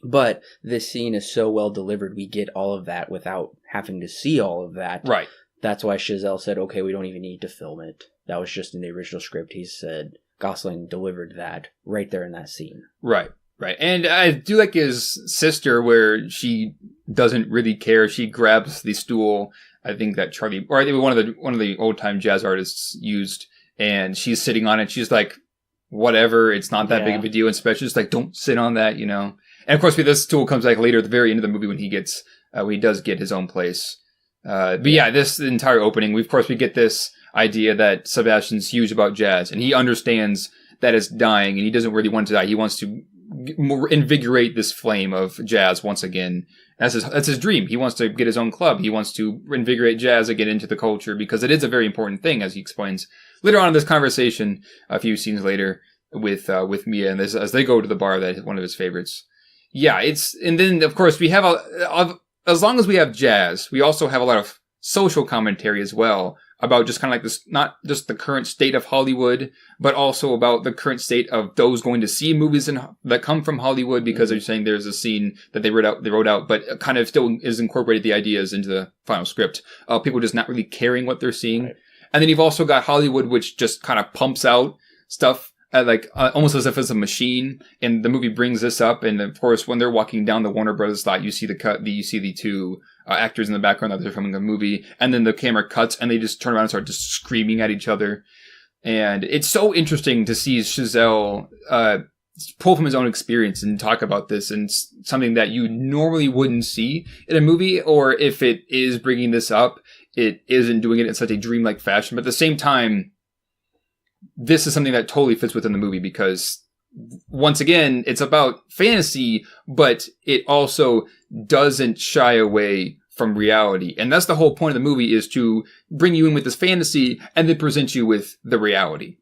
But this scene is so well delivered, we get all of that without having to see all of that. Right. That's why Chazelle said, okay, we don't even need to film it. That was just in the original script. He said Gosling delivered that right there in that scene. Right. Right. And I do like his sister where she doesn't really care. She grabs the stool, I think that Charlie, or I think one of the old time jazz artists used, and she's sitting on it. She's like, whatever, it's not that big of a deal. And Sebastian's just like, don't sit on that, And of course, this stool comes back later at the very end of the movie when he does get his own place. But this entire opening, we get this idea that Sebastian's huge about jazz, and he understands that it's dying, and he doesn't really want to die. He wants to invigorate this flame of jazz once again. That's his dream. He wants to get his own club. He wants to invigorate jazz again into the culture because it is a very important thing, as he explains later on in this conversation, a few scenes later with Mia, and as they go to the bar, that is one of his favorites. Yeah, and then of course we have as long as we have jazz, we also have a lot of social commentary as well about just kind of like this, not just the current state of Hollywood, but also about the current state of those going to see movies that come from Hollywood, because they're saying there's a scene that they wrote out, but kind of still is incorporated the ideas into the final script. People just not really caring what they're seeing. Right. And then you've also got Hollywood, which just kind of pumps out stuff almost as if it's a machine. And the movie brings this up. And of course, when they're walking down the Warner Brothers lot, you see you see the two actors in the background that they're filming a movie. And then the camera cuts and they just turn around and start just screaming at each other. And it's so interesting to see Chazelle pull from his own experience and talk about this, and something that you normally wouldn't see in a movie, or if it is bringing this up, it isn't doing it in such a dreamlike fashion. But at the same time, this is something that totally fits within the movie because, once again, it's about fantasy, but it also doesn't shy away from reality. And that's the whole point of the movie, is to bring you in with this fantasy and then present you with the reality.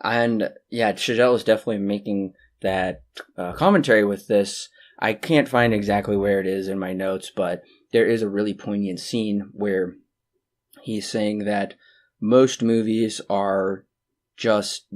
And yeah, Chazelle is definitely making that commentary with this. I can't find exactly where it is in my notes, but there is a really poignant scene where he's saying that most movies are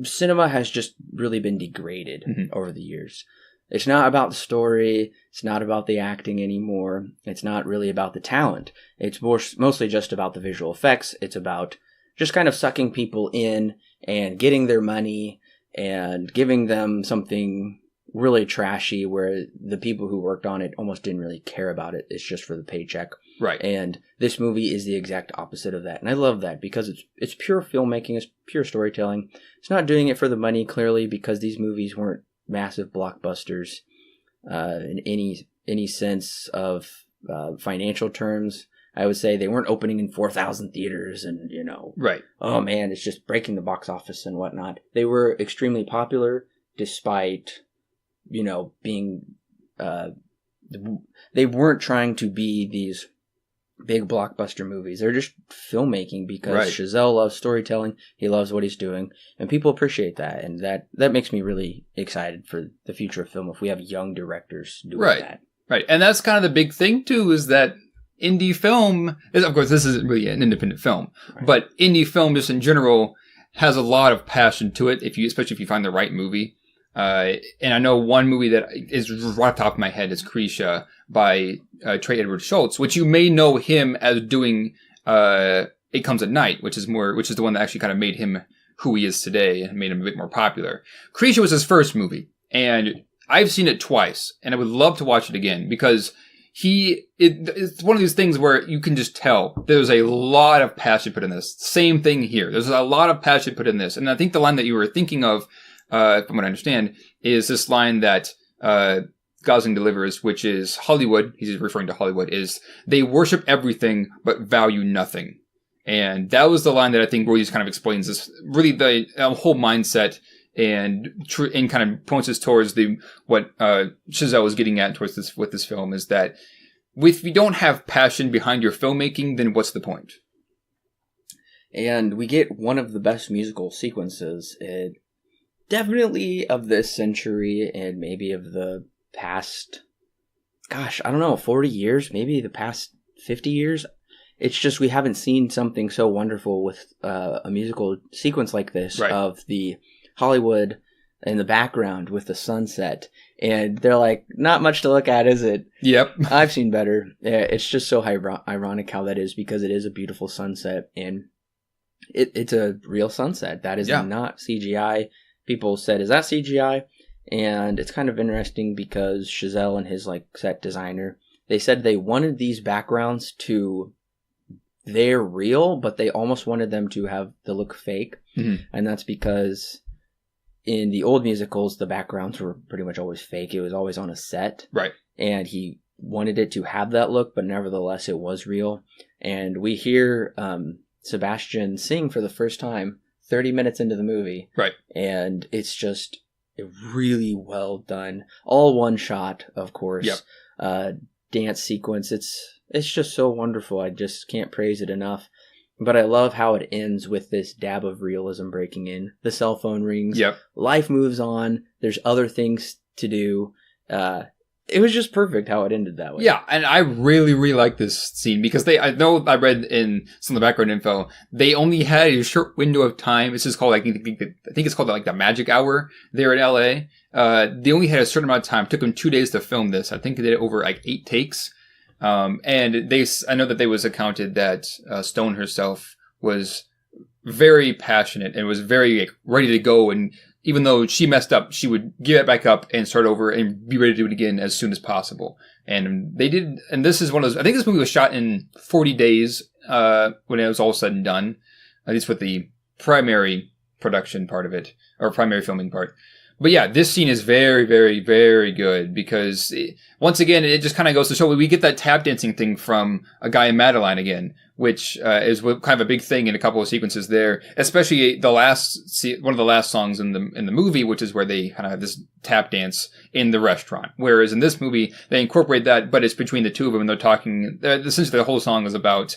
cinema has just really been degraded over the years. It's not about the story. It's not about the acting anymore. It's not really about the talent. It's mostly just about the visual effects. It's about just kind of sucking people in and getting their money and giving them something really trashy where the people who worked on it almost didn't really care about it. It's just for the paycheck. Right. And this movie is the exact opposite of that. And I love that because it's pure filmmaking. It's pure storytelling. It's not doing it for the money, clearly, because these movies weren't massive blockbusters in any sense of financial terms. I would say they weren't opening in 4,000 theaters and, right. Oh man, it's just breaking the box office and whatnot. They were extremely popular despite, being, they weren't trying to be these big blockbuster movies. They're just filmmaking because Chazelle loves storytelling. He loves what he's doing, and people appreciate that. And that makes me really excited for the future of film if we have young directors doing that. Right. And that's kind of the big thing too, is that indie film is, of course, this isn't really an independent film, but indie film just in general has a lot of passion to it, especially if you find the right movie. And I know one movie that is right off the top of my head is Krisha by Trey Edward Schultz, which you may know him as doing It Comes at Night, which is the one that actually kind of made him who he is today and made him a bit more popular. Krisha was his first movie, and I've seen it twice, and I would love to watch it again because it's one of these things where you can just tell there's a lot of passion put in this. Same thing here. There's a lot of passion put in this. And I think the line that you were thinking of, from what I understand, is this line that Gosling delivers, which is Hollywood, he's referring to Hollywood, is they worship everything but value nothing. And that was the line that I think really just kind of explains this, really the whole mindset and kind of points us towards what Chazelle was getting at with this film, is that if you don't have passion behind your filmmaking, then what's the point? And we get one of the best musical sequences, definitely of this century and maybe of the past, 40 years, maybe the past 50 years. It's just we haven't seen something so wonderful with a musical sequence like this of the Hollywood in the background with the sunset, and they're like, not much to look at, is it? Yep. I've seen better. It's just so ironic how that is, because it is a beautiful sunset, and it's a real sunset. That is not CGI. People said, is that CGI? And it's kind of interesting because Chazelle and his set designer, they said they wanted these backgrounds they're real, but they almost wanted them to have the look fake. Mm-hmm. And that's because in the old musicals, the backgrounds were pretty much always fake. It was always on a set. Right. And he wanted it to have that look, but nevertheless, it was real. And we hear Sebastian sing for the first time 30 minutes into the movie. Right. And it's just really well done. All one shot, of course. Yep. Dance sequence. It's just so wonderful. I just can't praise it enough. But I love how it ends with this dab of realism breaking in. The cell phone rings. Yep. Life moves on. There's other things to do. It was just perfect how it ended that way. Yeah, and I really, really like this scene because I know I read in some of the background info, they only had a short window of time. This is called, I think it's called the magic hour there in LA. They only had a certain amount of time. It took them 2 days to film this. I think they did it over 8 takes. And I know that they was accounted that Stone herself was very passionate and was very ready to go, and even though she messed up, she would give it back up and start over and be ready to do it again as soon as possible. And they did, and this is one of those, I think this movie was shot in 40 days when it was all said and done, at least with the primary production part of it, or primary filming part. But yeah, this scene is very, very, very good because once again, it just kind of goes to show we get that tap dancing thing from A Guy in Madeline again, which is kind of a big thing in a couple of sequences there, especially one of the last songs in the movie, which is where they kind of have this tap dance in the restaurant. Whereas in this movie, they incorporate that, but it's between the two of them, and they're talking. Essentially, the whole song is about,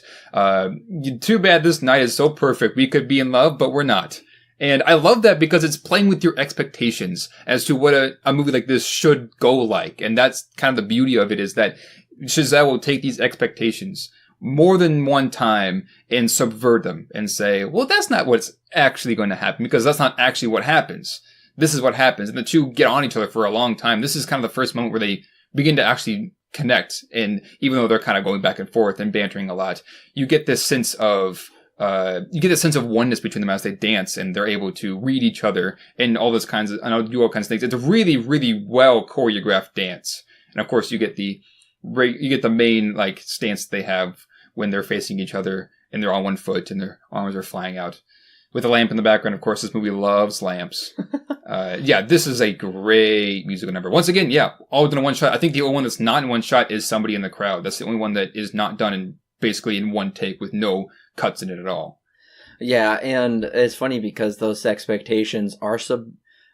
"Too bad this night is so perfect. We could be in love, but we're not." And I love that because it's playing with your expectations as to what a movie like this should go like. And that's kind of the beauty of it, is that Chazelle will take these expectations more than one time and subvert them and say, well, that's not what's actually going to happen, because that's not actually what happens. This is what happens. And the two get on each other for a long time. This is kind of the first moment where they begin to actually connect. And even though they're kind of going back and forth and bantering a lot, you get this sense of oneness between them as they dance, and they're able to read each other and all this kinds of, and do all kinds of things. It's a really, really well choreographed dance. And of course, you get the main stance they have when they're facing each other and they're on one foot and their arms are flying out with a lamp in the background. Of course, this movie loves lamps. This is a great musical number. Once again, all done in one shot. I think the only one that's not in one shot is Somebody in the Crowd. That's the only one that is not done in basically in one take with no cuts in it at all. Yeah, and it's funny because those expectations are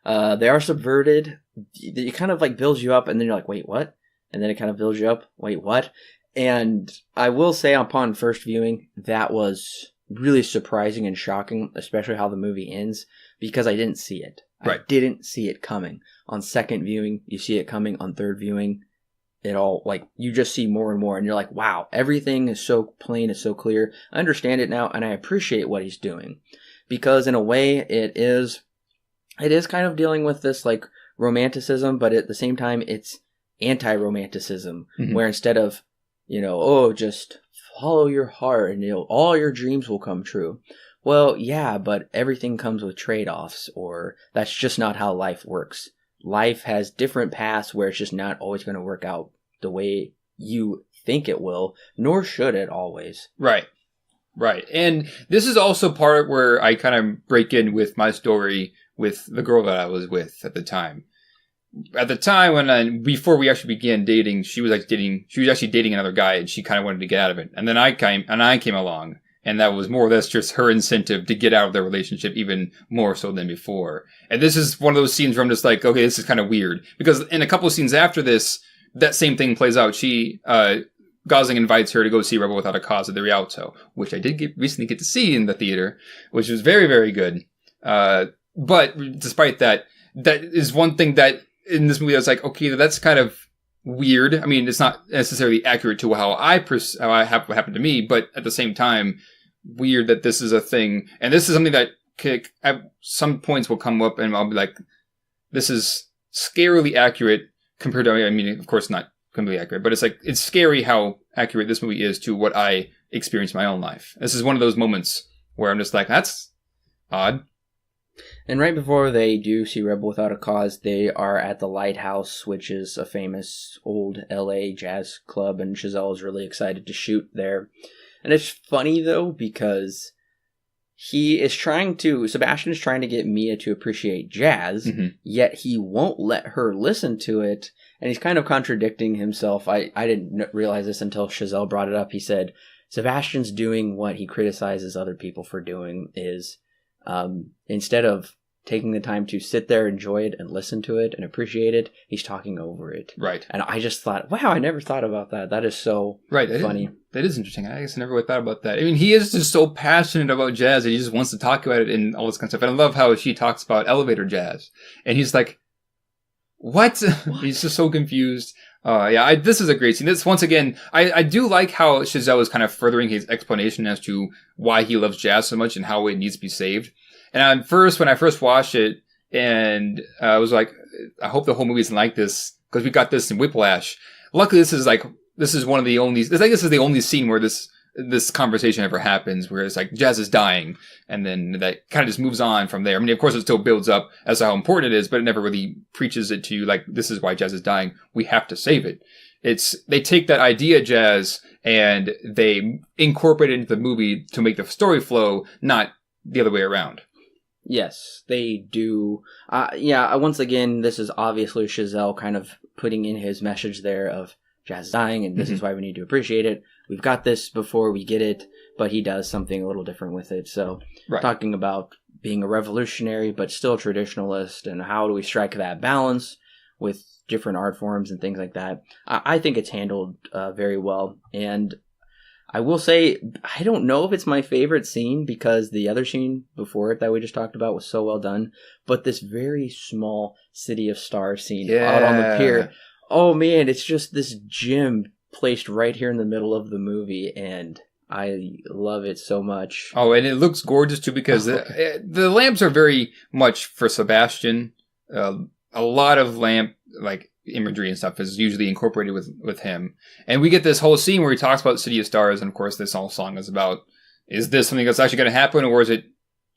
they are subverted. It kind of like builds you up, and then you're like, wait, what? And then it kind of builds you up, wait, what? And I will say upon first viewing, that was really surprising and shocking, especially how the movie ends, because I didn't see it. Right. I didn't see it coming. On second viewing, you see it coming. On third viewing, it all, like, you just see more and more, and you're like, wow, everything is so plain, it's so clear. I understand it now, and I appreciate what he's doing. Because in a way, it is kind of dealing with this, like, romanticism, but at the same time, it's anti-romanticism, where instead of, just follow your heart and all your dreams will come true. Well, yeah, but everything comes with trade-offs, or that's just not how life works. Life has different paths where it's just not always going to work out the way you think it will, nor should it always. Right. And this is also part where I kind of break in with my story with the girl that I was with at the time. At the time before we actually began dating, she was actually dating another guy, and she kind of wanted to get out of it. And then I came along, and that was more or less just her incentive to get out of their relationship even more so than before. And this is one of those scenes where I'm just like, okay, this is kind of weird, because in a couple of scenes after this, that same thing plays out. Gosling invites her to go see Rebel Without a Cause at the Rialto, which I did recently get to see in the theater, which was very, very good. But despite that is one thing that in this movie I was like, okay, that's kind of weird. I mean, it's not necessarily accurate to how what happened to me, but at the same time, weird that this is a thing. And this is something that at some points will come up, and I'll be like, this is scarily accurate compared to, I mean, of course not completely accurate, but it's like, it's scary how accurate this movie is to what I experienced in my own life. This is one of those moments where I'm just like, that's odd. And right before they do see Rebel Without a Cause, they are at the Lighthouse, which is a famous old LA jazz club, and Chazelle is really excited to shoot there. And it's funny, though, because Sebastian is trying to get Mia to appreciate jazz, yet he won't let her listen to it, and he's kind of contradicting himself. I didn't realize this until Chazelle brought it up. He said, Sebastian's doing what he criticizes other people for doing, is instead of taking the time to sit there, enjoy it, and listen to it, and appreciate it, he's talking over it. Right. And I just thought, wow, I never thought about that. That is so funny. That is interesting. I guess I never really thought about that. I mean, he is just so passionate about jazz that he just wants to talk about it and all this kind of stuff. And I love how she talks about elevator jazz. And he's like, what? He's just so confused. This is a great scene. This, once again, I do like how Chazelle is kind of furthering his explanation as to why he loves jazz so much and how it needs to be saved. And when I first watched it, and I was like, I hope the whole movie isn't like this, because we got this in Whiplash. Luckily, this is one of the only, I think this is the only scene where this conversation ever happens, where it's like, jazz is dying, and then that kind of just moves on from there. I mean, of course, it still builds up as to how important it is, but it never really preaches it to you, like, this is why jazz is dying. We have to save it. They take that idea, jazz, and they incorporate it into the movie to make the story flow, not the other way around. Yes, they do. Once again, this is obviously Chazelle kind of putting in his message there of jazz is dying, and this is why we need to appreciate it. We've got this before we get it, but he does something a little different with it. So, Talking about being a revolutionary, but still traditionalist, and how do we strike that balance with different art forms and things like that. I think it's handled very well, and I will say, I don't know if it's my favorite scene, because the other scene before it that we just talked about was so well done, but this very small City of Stars scene out on the pier, oh man, it's just this gem placed right here in the middle of the movie, and I love it so much. Oh, and it looks gorgeous too, because the lamps are very much for Sebastian. A lot of lamp, like, imagery and stuff is usually incorporated with him. And we get this whole scene where he talks about City of Stars, and of course this whole song is about, is this something that's actually going to happen, or is it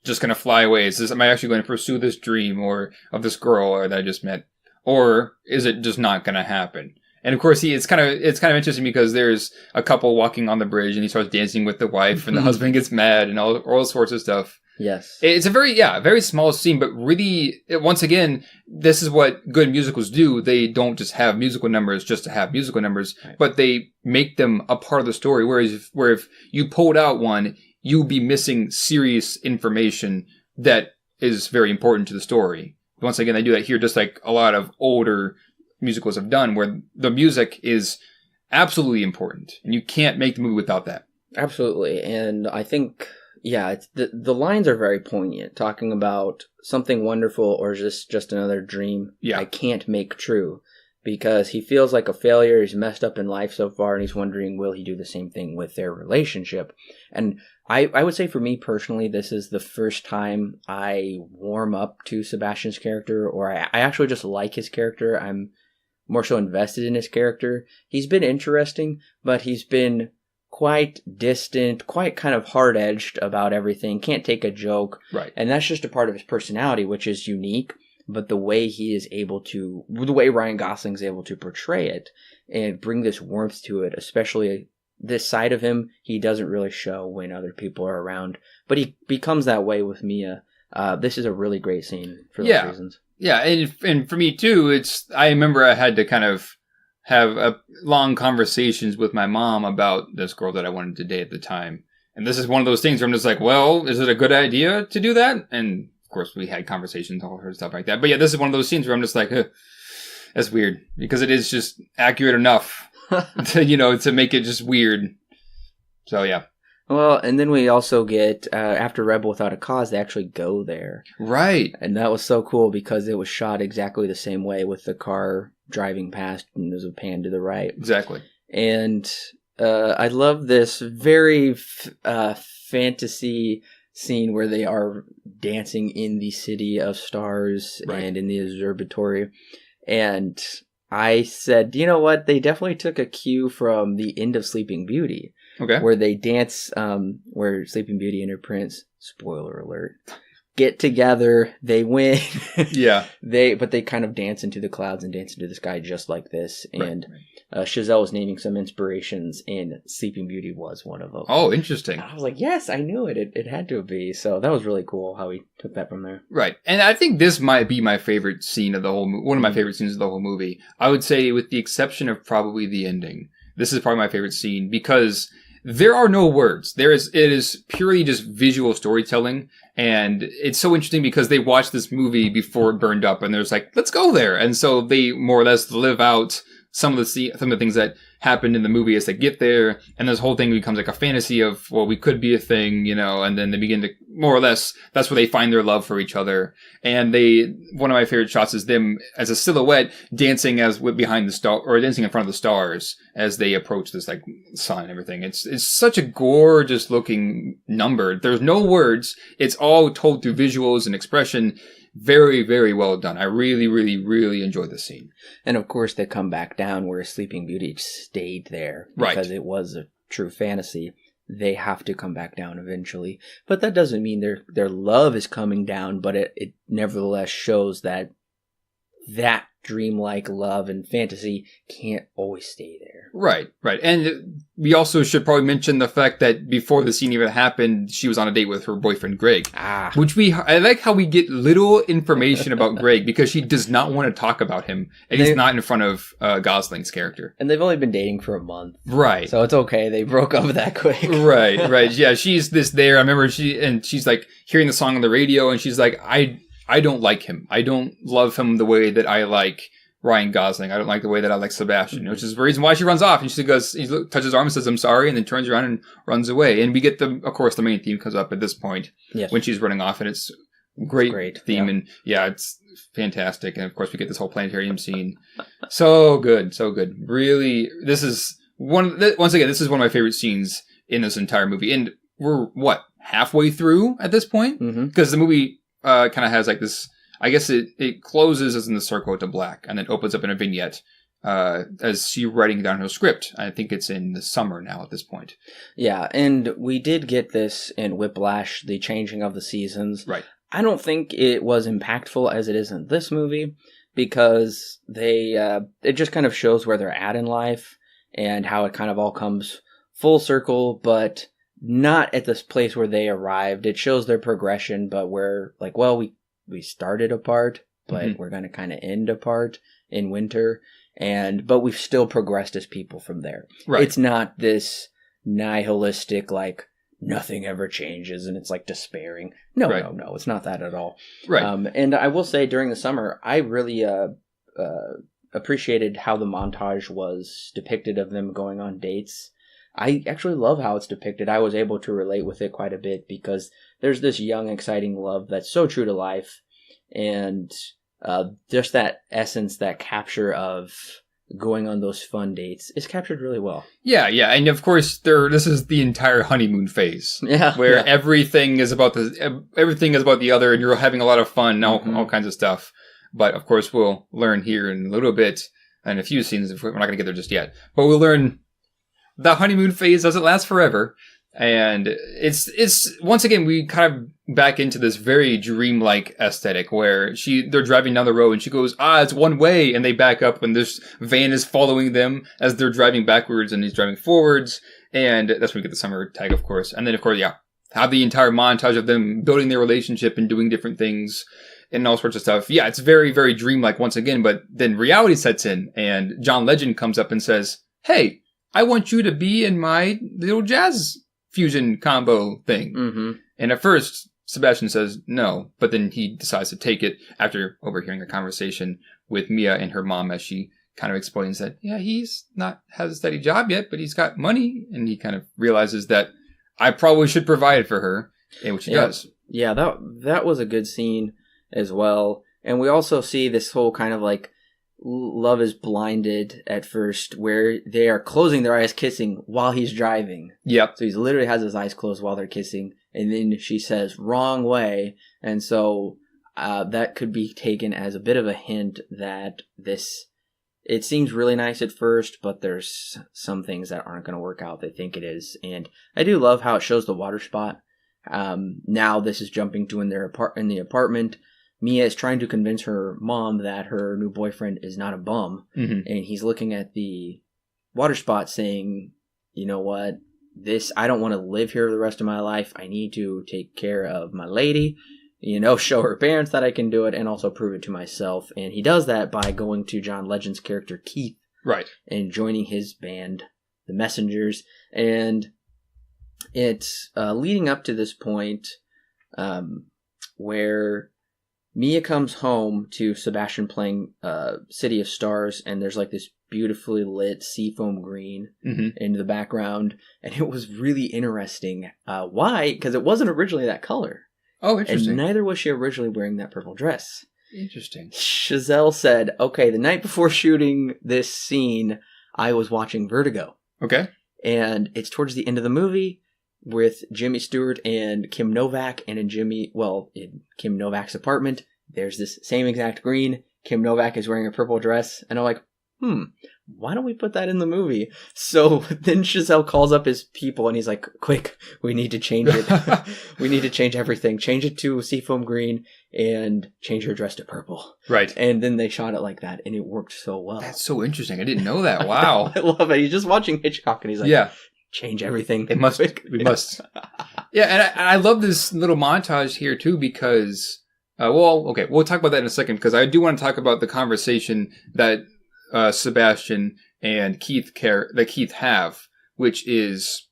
just going to fly away? Am I actually going to pursue this dream or of this girl that I just met? Or is it just not going to happen? And of course it's kind of interesting, because there's a couple walking on the bridge, and he starts dancing with the wife, and the husband gets mad, and all sorts of stuff. Yes. It's a very small scene, but really, once again, this is what good musicals do. They don't just have musical numbers just to have musical numbers, but they make them a part of the story. Whereas if you pulled out one, you'd be missing serious information that is very important to the story. Once again, they do that here, just like a lot of older musicals have done, where the music is absolutely important, and you can't make the movie without that. Absolutely, and I think, it's the lines are very poignant, talking about something wonderful or just another dream I can't make true, because he feels like a failure. He's messed up in life so far, and he's wondering, will he do the same thing with their relationship? And I would say for me personally, this is the first time I warm up to Sebastian's character, or I actually just like his character. I'm more so invested in his character. He's been interesting, but he's been quite distant, quite kind of hard-edged about everything, can't take a joke. Right. And that's just a part of his personality, which is unique. But the way the way Ryan Gosling's able to portray it and bring this warmth to it, especially this side of him, he doesn't really show when other people are around. But he becomes that way with Mia. This is a really great scene for those reasons. Yeah, and for me too, I remember I had to kind of have long conversations with my mom about this girl that I wanted to date at the time. And this is one of those things where I'm just like, well, is it a good idea to do that? And of course we had conversations, all sorts of stuff like that. But yeah, this is one of those scenes where I'm just like, that's weird, because it is just accurate enough to make it just weird. So yeah. Well, and then we also get, after Rebel Without a Cause, they actually go there. Right. And that was so cool because it was shot exactly the same way, with the car driving past and there's a pan to the right. Exactly. And I love this very fantasy scene where they are dancing in the City of Stars and in the observatory. And I said, you know what? They definitely took a cue from the end of Sleeping Beauty. Okay. Where they dance, where Sleeping Beauty and her prince, spoiler alert, get together, they win. Yeah. But they kind of dance into the clouds and dance into the sky just like this. Right. And Chazelle was naming some inspirations, and Sleeping Beauty was one of them. Oh, interesting. And I was like, yes, I knew it. It had to be. So that was really cool how he took that from there. Right. And I think this might be my favorite scene of the whole movie. One of my favorite scenes of the whole movie. I would say, with the exception of probably the ending, this is probably my favorite scene because there are no words. It is purely just visual storytelling. And it's so interesting because they watched this movie before it burned up, and there's like, let's go there. And so they more or less live out some of the things that happened in the movie as they get there. And this whole thing becomes like a fantasy of, well, we could be a thing, and then they begin to more or less, that's where they find their love for each other. And one of my favorite shots is them as a silhouette dancing behind the star, or dancing in front of the stars as they approach this like sun and everything. It's such a gorgeous looking number. There's no words. It's all told through visuals and expression. Very, very well done. I really, really, really enjoyed this scene. And of course, they come back down where Sleeping Beauty stayed there because it was a true fantasy. They have to come back down eventually, but that doesn't mean their love is coming down. But it nevertheless shows that dreamlike love and fantasy can't always stay there. Right. And we also should probably mention the fact that before the scene even happened, she was on a date with her boyfriend, Greg. I like how we get little information about Greg because she does not want to talk about him. And he's not in front of Gosling's character. And they've only been dating for a month. Right. So it's okay. They broke up that quick. Right. Yeah, she's there. I remember she's like hearing the song on the radio, and she's like, I don't like him. I don't love him the way that I like Ryan Gosling. I don't like the way that I like Sebastian, which is the reason why she runs off. And she goes, he touches his arm and says, I'm sorry, and then turns around and runs away. And we get of course, the main theme comes up at this point when she's running off, and it's great theme. Yeah. And it's fantastic. And of course, we get this whole planetarium scene. So good. Really, this is once again, this is one of my favorite scenes in this entire movie. And we're halfway through at this point? Because the movie kind of has like this, I guess it closes as in the circle to black and then opens up in a vignette as she writing down her script. I think it's in the summer now at this point. Yeah, and we did get this in Whiplash, the changing of the seasons. Right. I don't think it was impactful as it is in this movie because it just kind of shows where they're at in life and how it kind of all comes full circle, but not at this place where they arrived. It shows their progression, but we're like, well, we started apart, but we're going to kind of end apart in winter. But we've still progressed as people from there. Right. It's not this nihilistic, like, nothing ever changes and it's like despairing. No, it's not that at all. Right. And I will say during the summer, I really appreciated how the montage was depicted of them going on dates. I actually love how it's depicted. I was able to relate with it quite a bit because there's this young, exciting love that's so true to life. And just that essence, that capture of going on those fun dates is captured really well. Yeah. And of course, this is the entire honeymoon phase. Where everything is about the other and you're having a lot of fun, all kinds of stuff. But of course, we'll learn here in a little bit, and a few scenes, we're not going to get there just yet. But we'll learn the honeymoon phase doesn't last forever. And it's once again, we kind of back into this very dreamlike aesthetic where they're driving down the road and she goes, it's one way. And they back up and this van is following them as they're driving backwards and he's driving forwards. And that's when we get the summer tag, of course. And then, of course, have the entire montage of them building their relationship and doing different things and all sorts of stuff. Yeah, it's very, very dreamlike once again. But then reality sets in and John Legend comes up and says, hey, I want you to be in my little jazz fusion combo thing. And at first, Sebastian says no, but then he decides to take it after overhearing a conversation with Mia and her mom as she kind of explains that, he's not has a steady job yet, but he's got money. And he kind of realizes that I probably should provide for her, which he does. Yeah, that was a good scene as well. And we also see this whole kind of like love is blinded at first where they are closing their eyes kissing while he's driving. Yep. So he literally has his eyes closed while they're kissing. And then she says, wrong way. And so that could be taken as a bit of a hint that it seems really nice at first, but there's some things that aren't going to work out they think it is. And I do love how it shows the water spot. Now this is jumping to in the apartment. Mia is trying to convince her mom that her new boyfriend is not a bum. And he's looking at the water spot saying, you know what, I don't want to live here the rest of my life. I need to take care of my lady, show her parents that I can do it and also prove it to myself. And he does that by going to John Legend's character, Keith. Right. And joining his band, The Messengers. And it's leading up to this point where Mia comes home to Sebastian playing City of Stars, and there's like this beautifully lit seafoam green in the background, and it was really interesting. Why? Because it wasn't originally that color. Oh, interesting. And neither was she originally wearing that purple dress. Interesting. Chazelle said, okay, the night before shooting this scene, I was watching Vertigo. Okay. And it's towards the end of the movie with Jimmy Stewart and Kim Novak, and in Kim Novak's apartment, there's this same exact green. Kim Novak is wearing a purple dress, and I'm like, why don't we put that in the movie? So then Chazelle calls up his people, and he's like, quick, we need to change it. We need to change everything. Change it to seafoam green, and change her dress to purple. Right. And then they shot it like that, and it worked so well. That's so interesting. I didn't know that. Wow. I love it. He's just watching Hitchcock, and he's like, change everything. We must. Yeah, and I love this little montage here too because, we'll talk about that in a second because I do want to talk about the conversation that Sebastian and Keith have, which is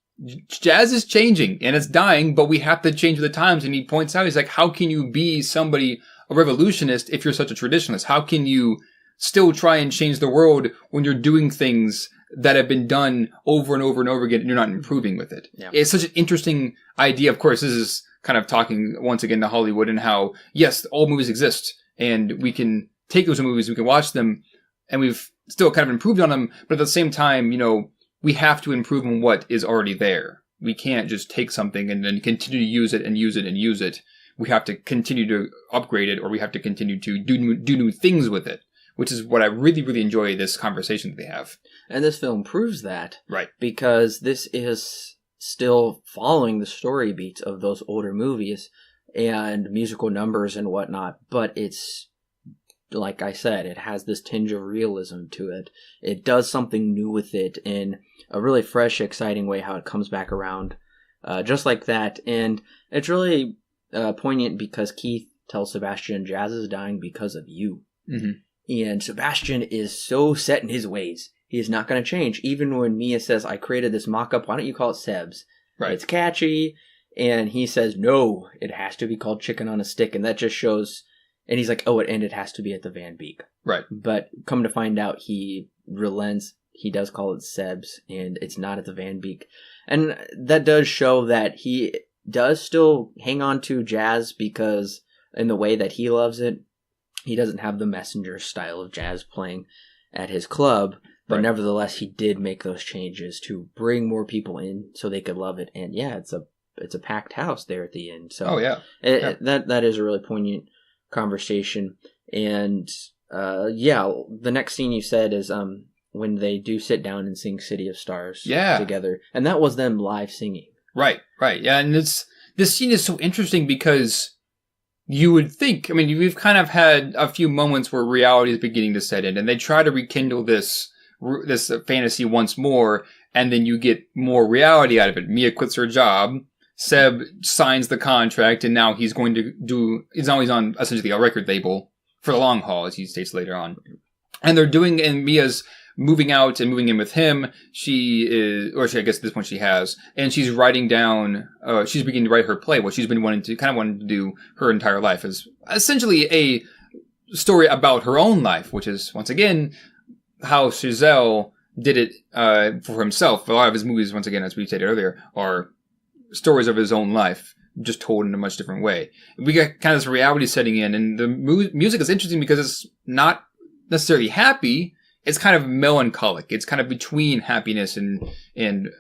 jazz is changing and it's dying, but we have to change with the times. And he points out, he's like, how can you be a revolutionist if you're such a traditionalist? How can you still try and change the world when you're doing things that have been done over and over and over again and you're not improving with it? Yeah. It's such an interesting idea. Of course, this is kind of talking once again to Hollywood and how, yes, all movies exist and we can take those movies, we can watch them, and we've still kind of improved on them. But at the same time, we have to improve on what is already there. We can't just take something and then continue to use it and use it and use it. We have to continue to upgrade it, or we have to continue to do new things with it, which is what I really, really enjoy this conversation that they have. And this film proves that. Right. Because this is still following the story beats of those older movies and musical numbers and whatnot. But it's, like I said, it has this tinge of realism to it. It does something new with it in a really fresh, exciting way, how it comes back around just like that. And it's really poignant because Keith tells Sebastian, Jazz is dying because of you. Mm-hmm. And Sebastian is so set in his ways. He is not going to change. Even when Mia says, I created this mock-up, why don't you call it Seb's? Right. It's catchy. And he says, no, it has to be called Chicken on a Stick. And that just shows... And he's like, oh, and it has to be at the Van Beek. Right. But come to find out, he relents. He does call it Seb's, and it's not at the Van Beek. And that does show that he does still hang on to jazz because in the way that he loves it, he doesn't have the Messenger style of jazz playing at his club. But nevertheless, he did make those changes to bring more people in so they could love it. And yeah, it's a packed house there at the end. So that is a really poignant conversation. And the next scene you said is when they do sit down and sing City of Stars together, and that was them live singing. Right. Yeah, and this scene is so interesting because you would think, I mean, we've kind of had a few moments where reality is beginning to set in, and they try to rekindle this fantasy once more, and then you get more reality out of it. Mia quits her job. Seb signs the contract, and now he's going to he's on essentially a record label for the long haul, as he states later on. And Mia's moving out and moving in with him. I guess at this point she has, and she's writing down, she's beginning to write her play, what she's been wanting to do her entire life, is essentially a story about her own life, which is, once again, how Chazelle did it for himself. A lot of his movies, once again, as we stated earlier, are stories of his own life, just told in a much different way. We got kind of this reality setting in, and the music is interesting because it's not necessarily happy. It's kind of melancholic. It's kind of between happiness and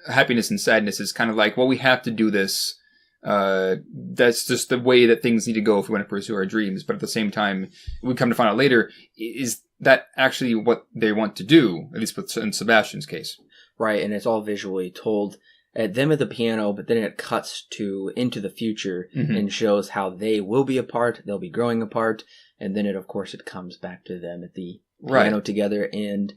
happiness and sadness. It's kind of like, well, we have to do this. That's just the way that things need to go if we want to pursue our dreams. But at the same time, we come to find out later, is that actually what they want to do, at least in Sebastian's case. Right, and it's all visually told at them at the piano, but then it cuts into the future and shows how they will be apart, they'll be growing apart, and then it comes back to them at the piano together, and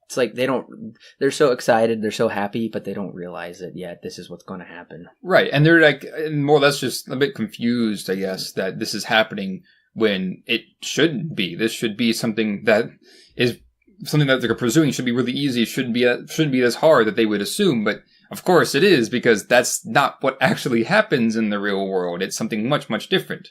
it's like they're so excited, they're so happy, but they don't realize it yet. This is what's going to happen. Right, and they're like more or less just a bit confused, I guess, that this is happening when it shouldn't be. This should be something that they're pursuing, should be really easy, shouldn't be as hard that they would assume, but of course it is, because that's not what actually happens in the real world. It's something much, much different.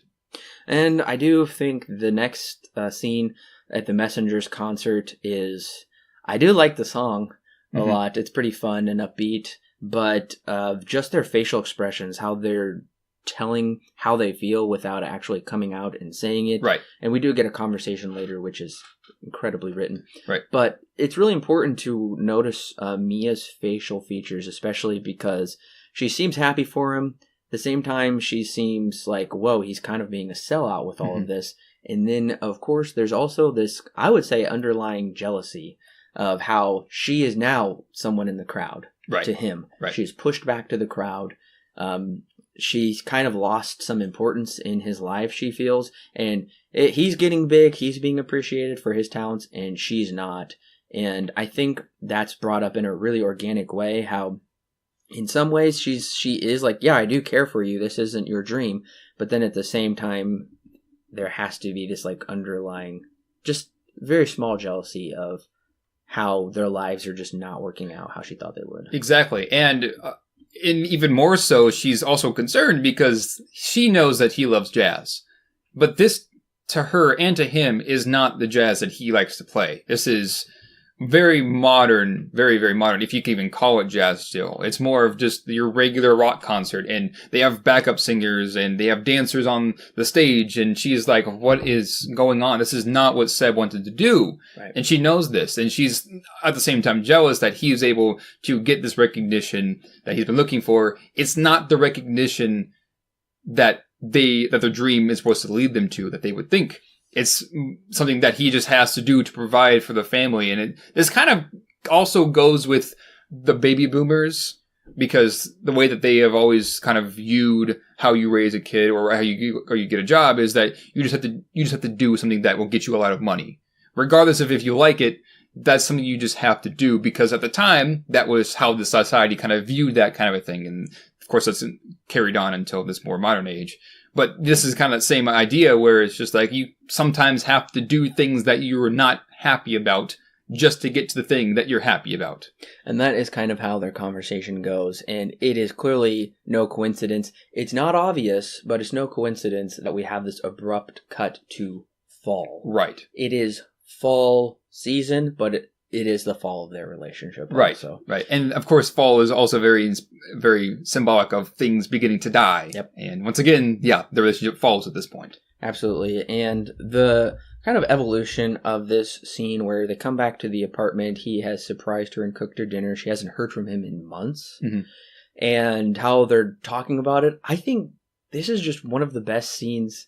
And I do think the next scene at the Messengers concert I do like the song a lot. It's pretty fun and upbeat, but just their facial expressions, how they're telling how they feel without actually coming out and saying it. Right. And we do get a conversation later, which is incredibly written. Right. But it's really important to notice Mia's facial features, especially because she seems happy for him. At the same time, she seems like, whoa, he's kind of being a sellout with all of this. And then, of course, there's also this, I would say, underlying jealousy of how she is now someone in the crowd to him. Right. She's pushed back to the crowd. She's kind of lost some importance in his life, she feels. And he's getting big. He's being appreciated for his talents, and she's not. And I think that's brought up in a really organic way, how in some ways she is like, yeah, I do care for you. This isn't your dream. But then at the same time, there has to be this like underlying, just very small jealousy of how their lives are just not working out how she thought they would. Exactly. And even more so, she's also concerned because she knows that he loves jazz. But this, to her and to him, is not the jazz that he likes to play. This is very modern, very, very modern, if you can even call it jazz still. It's more of just your regular rock concert, and they have backup singers, and they have dancers on the stage, and she's like, what is going on? This is not what Seb wanted to do. Right. And she knows this, and she's at the same time jealous that he is able to get this recognition that he's been looking for. It's not the recognition that the dream is supposed to lead them to, that they would think. It's something that he just has to do to provide for the family. And this kind of also goes with the baby boomers, because the way that they have always kind of viewed how you raise a kid or how you get a job is that you just have to do something that will get you a lot of money. Regardless of if you like it, that's something you just have to do, because at the time, that was how the society kind of viewed that kind of a thing. And of course, that's carried on until this more modern age. But this is kind of the same idea where it's just like you sometimes have to do things that you're not happy about just to get to the thing that you're happy about. And that is kind of how their conversation goes. And it is clearly no coincidence. It's not obvious, but it's no coincidence that we have this abrupt cut to fall. Right. It is fall season, but it is the fall of their relationship. Right. Also. Right. And of course, fall is also very, very symbolic of things beginning to die. Yep. And once again, the relationship falls at this point. Absolutely. And the kind of evolution of this scene where they come back to the apartment, he has surprised her and cooked her dinner. She hasn't heard from him in months. Mm-hmm. And how they're talking about it. I think this is just one of the best scenes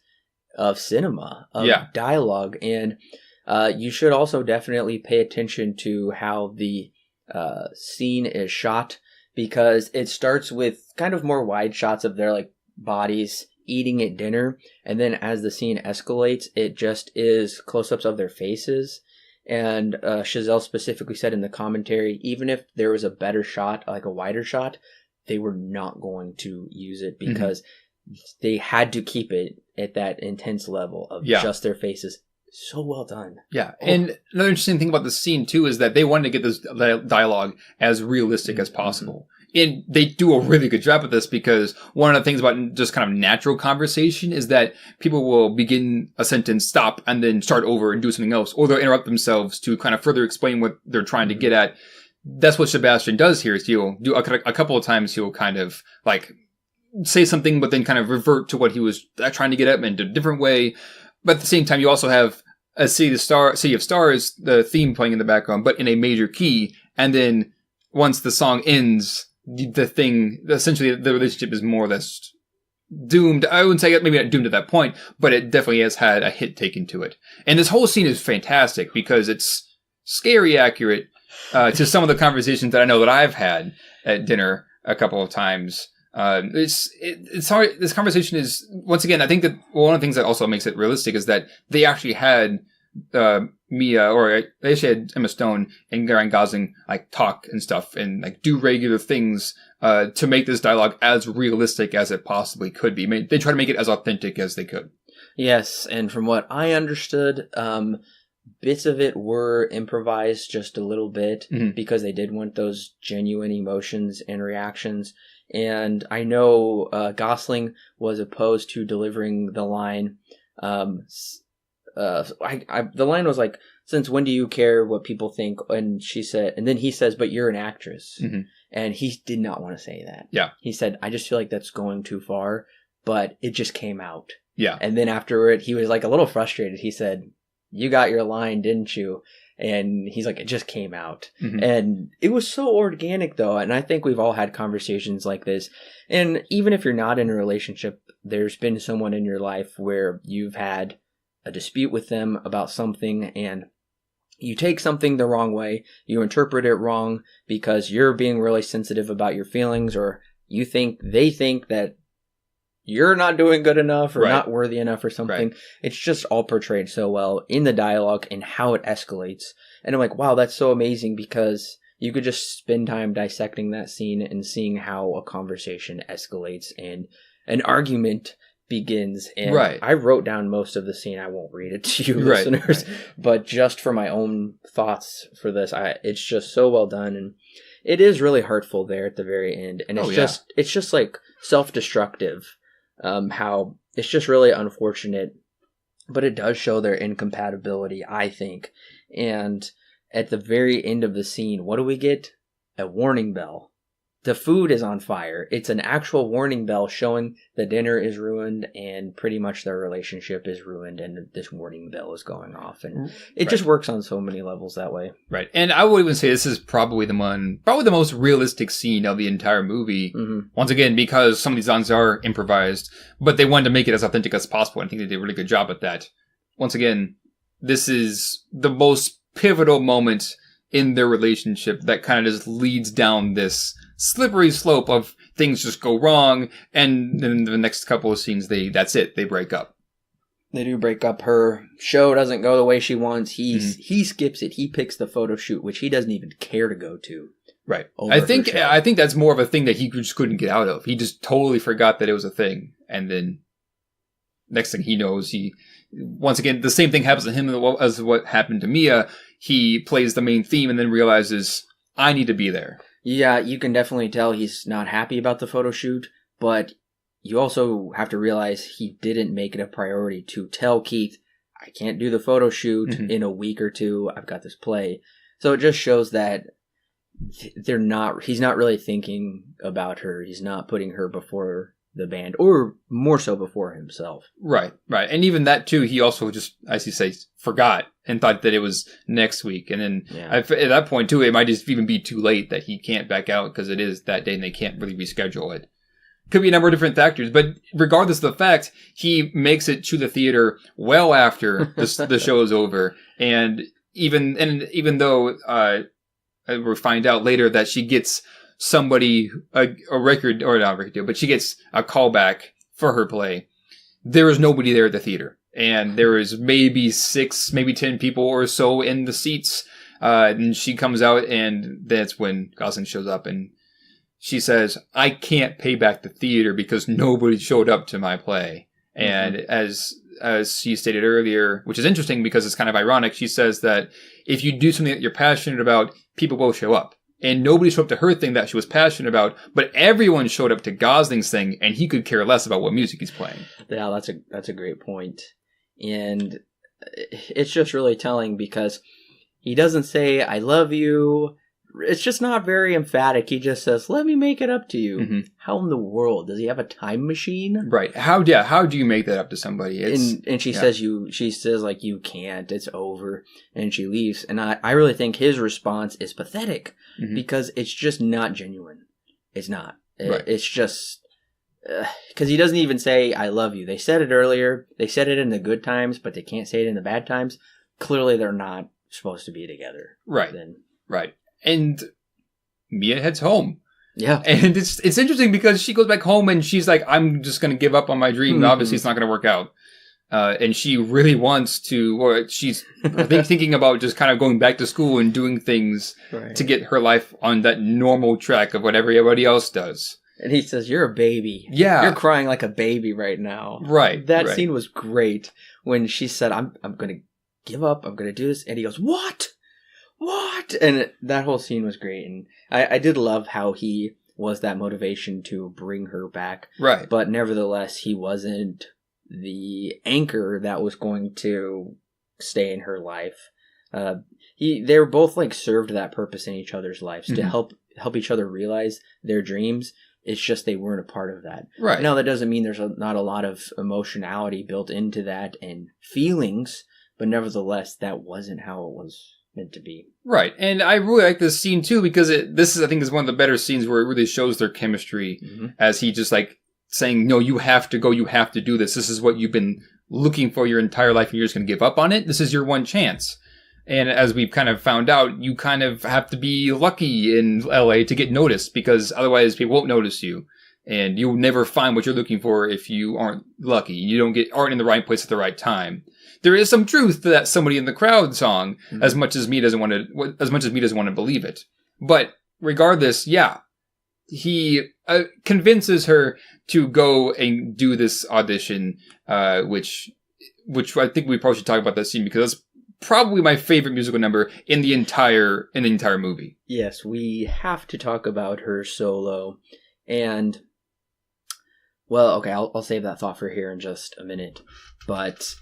of cinema, of dialogue. And you should also definitely pay attention to how the scene is shot, because it starts with kind of more wide shots of their like bodies eating at dinner, and then as the scene escalates, it just is close-ups of their faces. And Chazelle specifically said in the commentary, even if there was a better shot, like a wider shot, they were not going to use it because they had to keep it at that intense level of just their faces. So well done. Yeah. Oh. And another interesting thing about the scene too is that they wanted to get this dialogue as realistic as possible. And they do a really good job at this, because one of the things about just kind of natural conversation is that people will begin a sentence, stop, and then start over and do something else. Or they'll interrupt themselves to kind of further explain what they're trying to get at. That's what Sebastian does here. Is he'll do a couple of times, he'll kind of like say something, but then kind of revert to what he was trying to get at in a different way. But at the same time, you also have a City of Stars, the theme playing in the background, but in a major key. And then once the song ends, essentially the relationship is more or less doomed. I wouldn't say maybe not doomed at that point, but it definitely has had a hit taken to it. And this whole scene is fantastic because it's scary accurate to some of the conversations that I know that I've had at dinner a couple of times. It's hard. This conversation is, once again, I think that one of the things that also makes it realistic is that they actually had Mia, or they actually had Emma Stone and Ryan Gosling like talk and stuff and like do regular things to make this dialogue as realistic as it possibly could be. They try to make it as authentic as they could. Yes, and from what I understood, bits of it were improvised just a little bit because they did want those genuine emotions and reactions. And I know Gosling was opposed to delivering the line. The line was like, "Since when do you care what people think?" And she said, and then he says, "But you're an actress." Mm-hmm. And he did not want to say that. Yeah. He said, "I just feel like that's going too far," but it just came out. Yeah. And then afterward, he was like a little frustrated. He said, "You got your line, didn't you?" And he's like, "It just came out." Mm-hmm. And it was so organic, though. And I think we've all had conversations like this. And even if you're not in a relationship, there's been someone in your life where you've had a dispute with them about something, and you take something the wrong way. You interpret it wrong because you're being really sensitive about your feelings, or they think that you're not doing good enough or not worthy enough or something. Right. It's just all portrayed so well in the dialogue and how it escalates. And I'm like, wow, that's so amazing, because you could just spend time dissecting that scene and seeing how a conversation escalates and an argument begins. And I wrote down most of the scene. I won't read it to you listeners, but just for my own thoughts for this, it's just so well done. And it is really hurtful there at the very end. And it's just like self-destructive. How it's just really unfortunate, but it does show their incompatibility, I think. And at the very end of the scene, what do we get? A warning bell. The food is on fire. It's an actual warning bell showing the dinner is ruined and pretty much their relationship is ruined, and this warning bell is going off. And it just works on so many levels that way. Right. And I would even say this is probably the most realistic scene of the entire movie. Mm-hmm. Once again, because some of these songs are improvised, but they wanted to make it as authentic as possible. I think they did a really good job at that. Once again, this is the most pivotal moment in their relationship that kind of just leads down this slippery slope of things just go wrong, and then the next couple of scenes, that's it, they break up. They do break up. Her show doesn't go the way she wants. He skips it. He picks the photo shoot, which he doesn't even care to go to. Right. I think that's more of a thing that he just couldn't get out of. He just totally forgot that it was a thing. And then next thing he knows, once again, the same thing happens to him as what happened to Mia. He plays the main theme and then realizes, I need to be there. Yeah, you can definitely tell he's not happy about the photo shoot, but you also have to realize he didn't make it a priority to tell Keith, I can't do the photo shoot in a week or two. I've got this play. So it just shows that he's not really thinking about her. He's not putting her before the band, or more so before himself. Right. And even that too, he also just, as you say, forgot and thought that it was next week. And then at that point too, it might just even be too late that he can't back out because it is that day and they can't really reschedule it. Could be a number of different factors, but regardless of the fact, he makes it to the theater well after the show is over. And even though we find out later that she gets somebody a record, or not a record deal, but she gets a callback for her play, there is nobody there at the theater. And there is maybe 6, maybe 10 people or so in the seats. And she comes out, and that's when Gosling shows up, and she says, I can't pay back the theater because nobody showed up to my play. And as she stated earlier, which is interesting because it's kind of ironic, she says that if you do something that you're passionate about, people will show up. And nobody showed up to her thing that she was passionate about, but everyone showed up to Gosling's thing, and he could care less about what music he's playing. Yeah, that's a great point. And it's just really telling because he doesn't say, I love you. It's just not very emphatic. He just says, let me make it up to you. How in the world? Does he have a time machine? Right. How do you make that up to somebody? And she says like, you can't, it's over. And she leaves. And I really think his response is pathetic because it's just not genuine. It's not. Right. It's just, because he doesn't even say, I love you. They said it earlier. They said it in the good times, but they can't say it in the bad times. Clearly they're not supposed to be together. Right. Right. And Mia heads home. Yeah. And it's interesting because she goes back home and she's like, I'm just going to give up on my dream. Obviously, it's not going to work out. And she really wants to, or she's thinking about just kind of going back to school and doing things to get her life on that normal track of what everybody else does. And he says, you're a baby. Yeah. You're crying like a baby right now. Right. That scene was great when she said, I'm going to give up. I'm going to do this. And he goes, what? And that whole scene was great. And I did love how he was that motivation to bring her back. Right. But nevertheless, he wasn't the anchor that was going to stay in her life. They were both like served that purpose in each other's lives to help each other realize their dreams. It's just they weren't a part of that. Right. Now, that doesn't mean there's not a lot of emotionality built into that and feelings, but nevertheless, that wasn't how it was meant to be. Right. And I really like this scene too because this is, I think, is one of the better scenes where it really shows their chemistry as he just like saying, no, you have to go, you have to do this. This is what you've been looking for your entire life and you're just going to give up on it. This is your one chance. And as we've kind of found out, you kind of have to be lucky in LA to get noticed because otherwise people won't notice you. And you'll never find what you're looking for if you aren't lucky. You aren't in the right place at the right time. There is some truth to that somebody in the crowd song, as much as me doesn't want to believe it. But regardless, he convinces her to go and do this audition, which I think we probably should talk about that scene because that's probably my favorite musical number in the entire movie. Yes, we have to talk about her solo, and well, okay, I'll save that thought for here in just a minute, but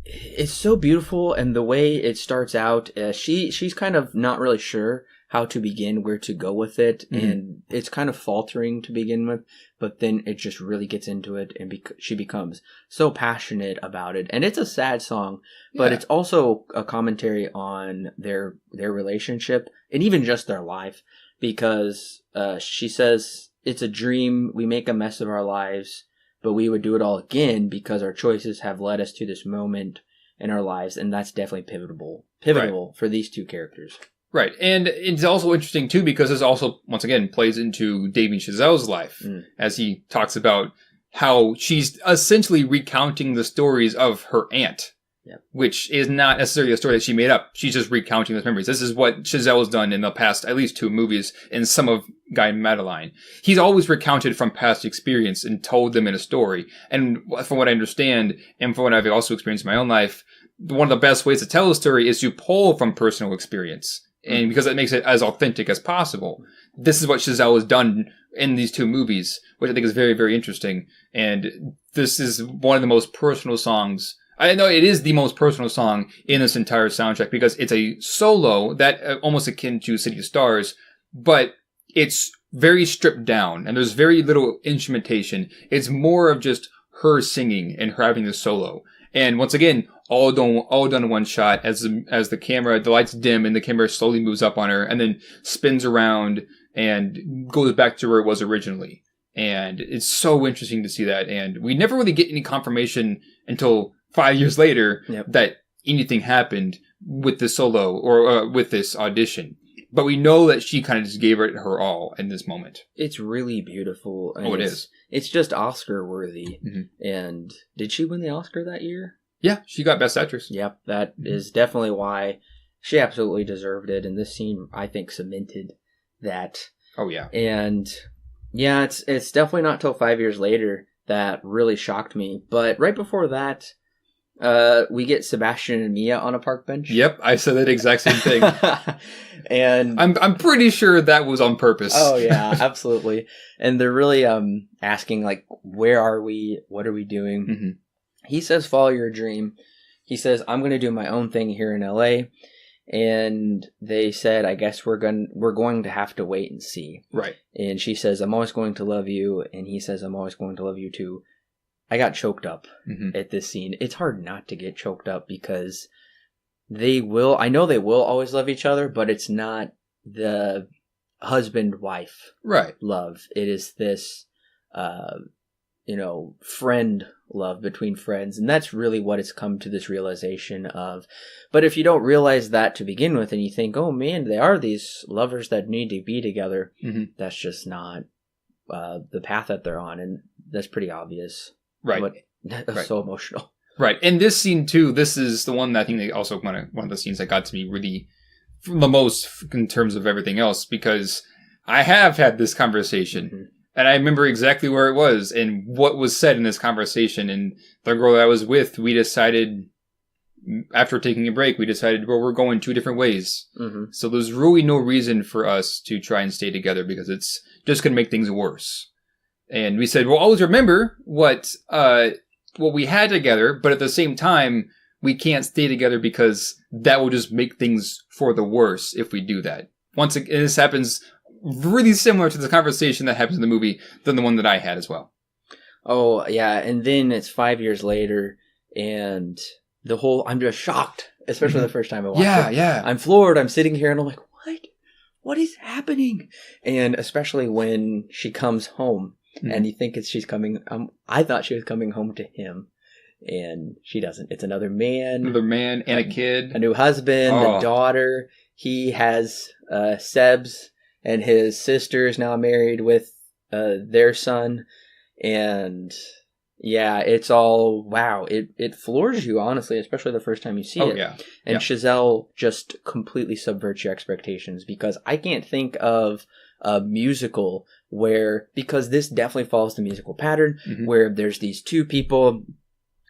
it's so beautiful, and the way it starts out, she's kind of not really sure how to begin, where to go with it, and it's kind of faltering to begin with, but then it just really gets into it, and she becomes so passionate about it. And it's a sad song, but it's also a commentary on their relationship, and even just their life, because she says, it's a dream, we make a mess of our lives, but we would do it all again because our choices have led us to this moment in our lives, and that's definitely pivotal for these two characters. Right, and it's also interesting, too, because this also, once again, plays into Damien Chazelle's life, as he talks about how she's essentially recounting the stories of her aunt. Yep. Which is not necessarily a story that she made up. She's just recounting those memories. This is what Chazelle has done in the past, at least 2 movies, and some of Guy Madeline. He's always recounted from past experience and told them in a story. And from what I understand, and from what I've also experienced in my own life, one of the best ways to tell a story is to pull from personal experience. And because it makes it as authentic as possible. This is what Chazelle has done in these 2 movies, which I think is very, very interesting. And this is one of the most personal songs. I know it is the most personal song in this entire soundtrack because it's a solo that almost akin to City of Stars, but it's very stripped down and there's very little instrumentation. It's more of just her singing and her having the solo. And once again, all done in one shot as the camera, the lights dim and the camera slowly moves up on her and then spins around and goes back to where it was originally. And it's so interesting to see that. And we never really get any confirmation until 5 years later that anything happened with the solo or with this audition. But we know that she kind of just gave it her all in this moment. It's really beautiful. And it is. It's just Oscar worthy. Mm-hmm. And did she win the Oscar that year? Yeah, she got Best Actress. Yep, that is definitely why she absolutely deserved it. And this scene, I think, cemented that. Oh, yeah. And yeah, it's definitely not till 5 years later that really shocked me. But right before that, we get Sebastian and Mia on a park bench. Yep, I said that exact same thing. And I'm pretty sure that was on purpose. Oh yeah, absolutely. And they're really asking like, where are we? What are we doing? Mm-hmm. He says, follow your dream. He says, I'm going to do my own thing here in LA. And they said, I guess we're going to have to wait and see. Right. And she says, I'm always going to love you. And he says, I'm always going to love you too. I got choked up at this scene. It's hard not to get choked up because I know they will always love each other, but it's not the husband-wife love. It is this, friend love between friends. And that's really what it's come to this realization of. But if you don't realize that to begin with and you think, oh man, they are these lovers that need to be together, that's just not the path that they're on. And that's pretty obvious. Right. But that's so emotional. Right. And this scene, too, this is the one that I think they also one of the scenes that got to me really the most in terms of everything else, because I have had this conversation and I remember exactly where it was and what was said in this conversation. And the girl that I was with, we decided after taking a break, well, we're going 2 different ways. So there's really no reason for us to try and stay together because it's just going to make things worse. And we said, we'll always remember what we had together, but at the same time, we can't stay together because that will just make things for the worse if we do that. Once again, this happens really similar to the conversation that happens in the movie than the one that I had as well. Oh, yeah. And then it's 5 years later, and I'm just shocked, especially the first time I watched it. Yeah. I'm floored. I'm sitting here and I'm like, what? What is happening? And especially when she comes home. And you think she's coming. I thought she was coming home to him, and she doesn't. It's another man and a kid, a new husband, a daughter. He has Seb's, and his sister is now married with their son, and yeah, it's all wow. It floors you honestly, especially the first time you see it. Yeah, and Chazelle just completely subverts your expectations because I can't think of a musical because this definitely follows the musical pattern where there's these 2 people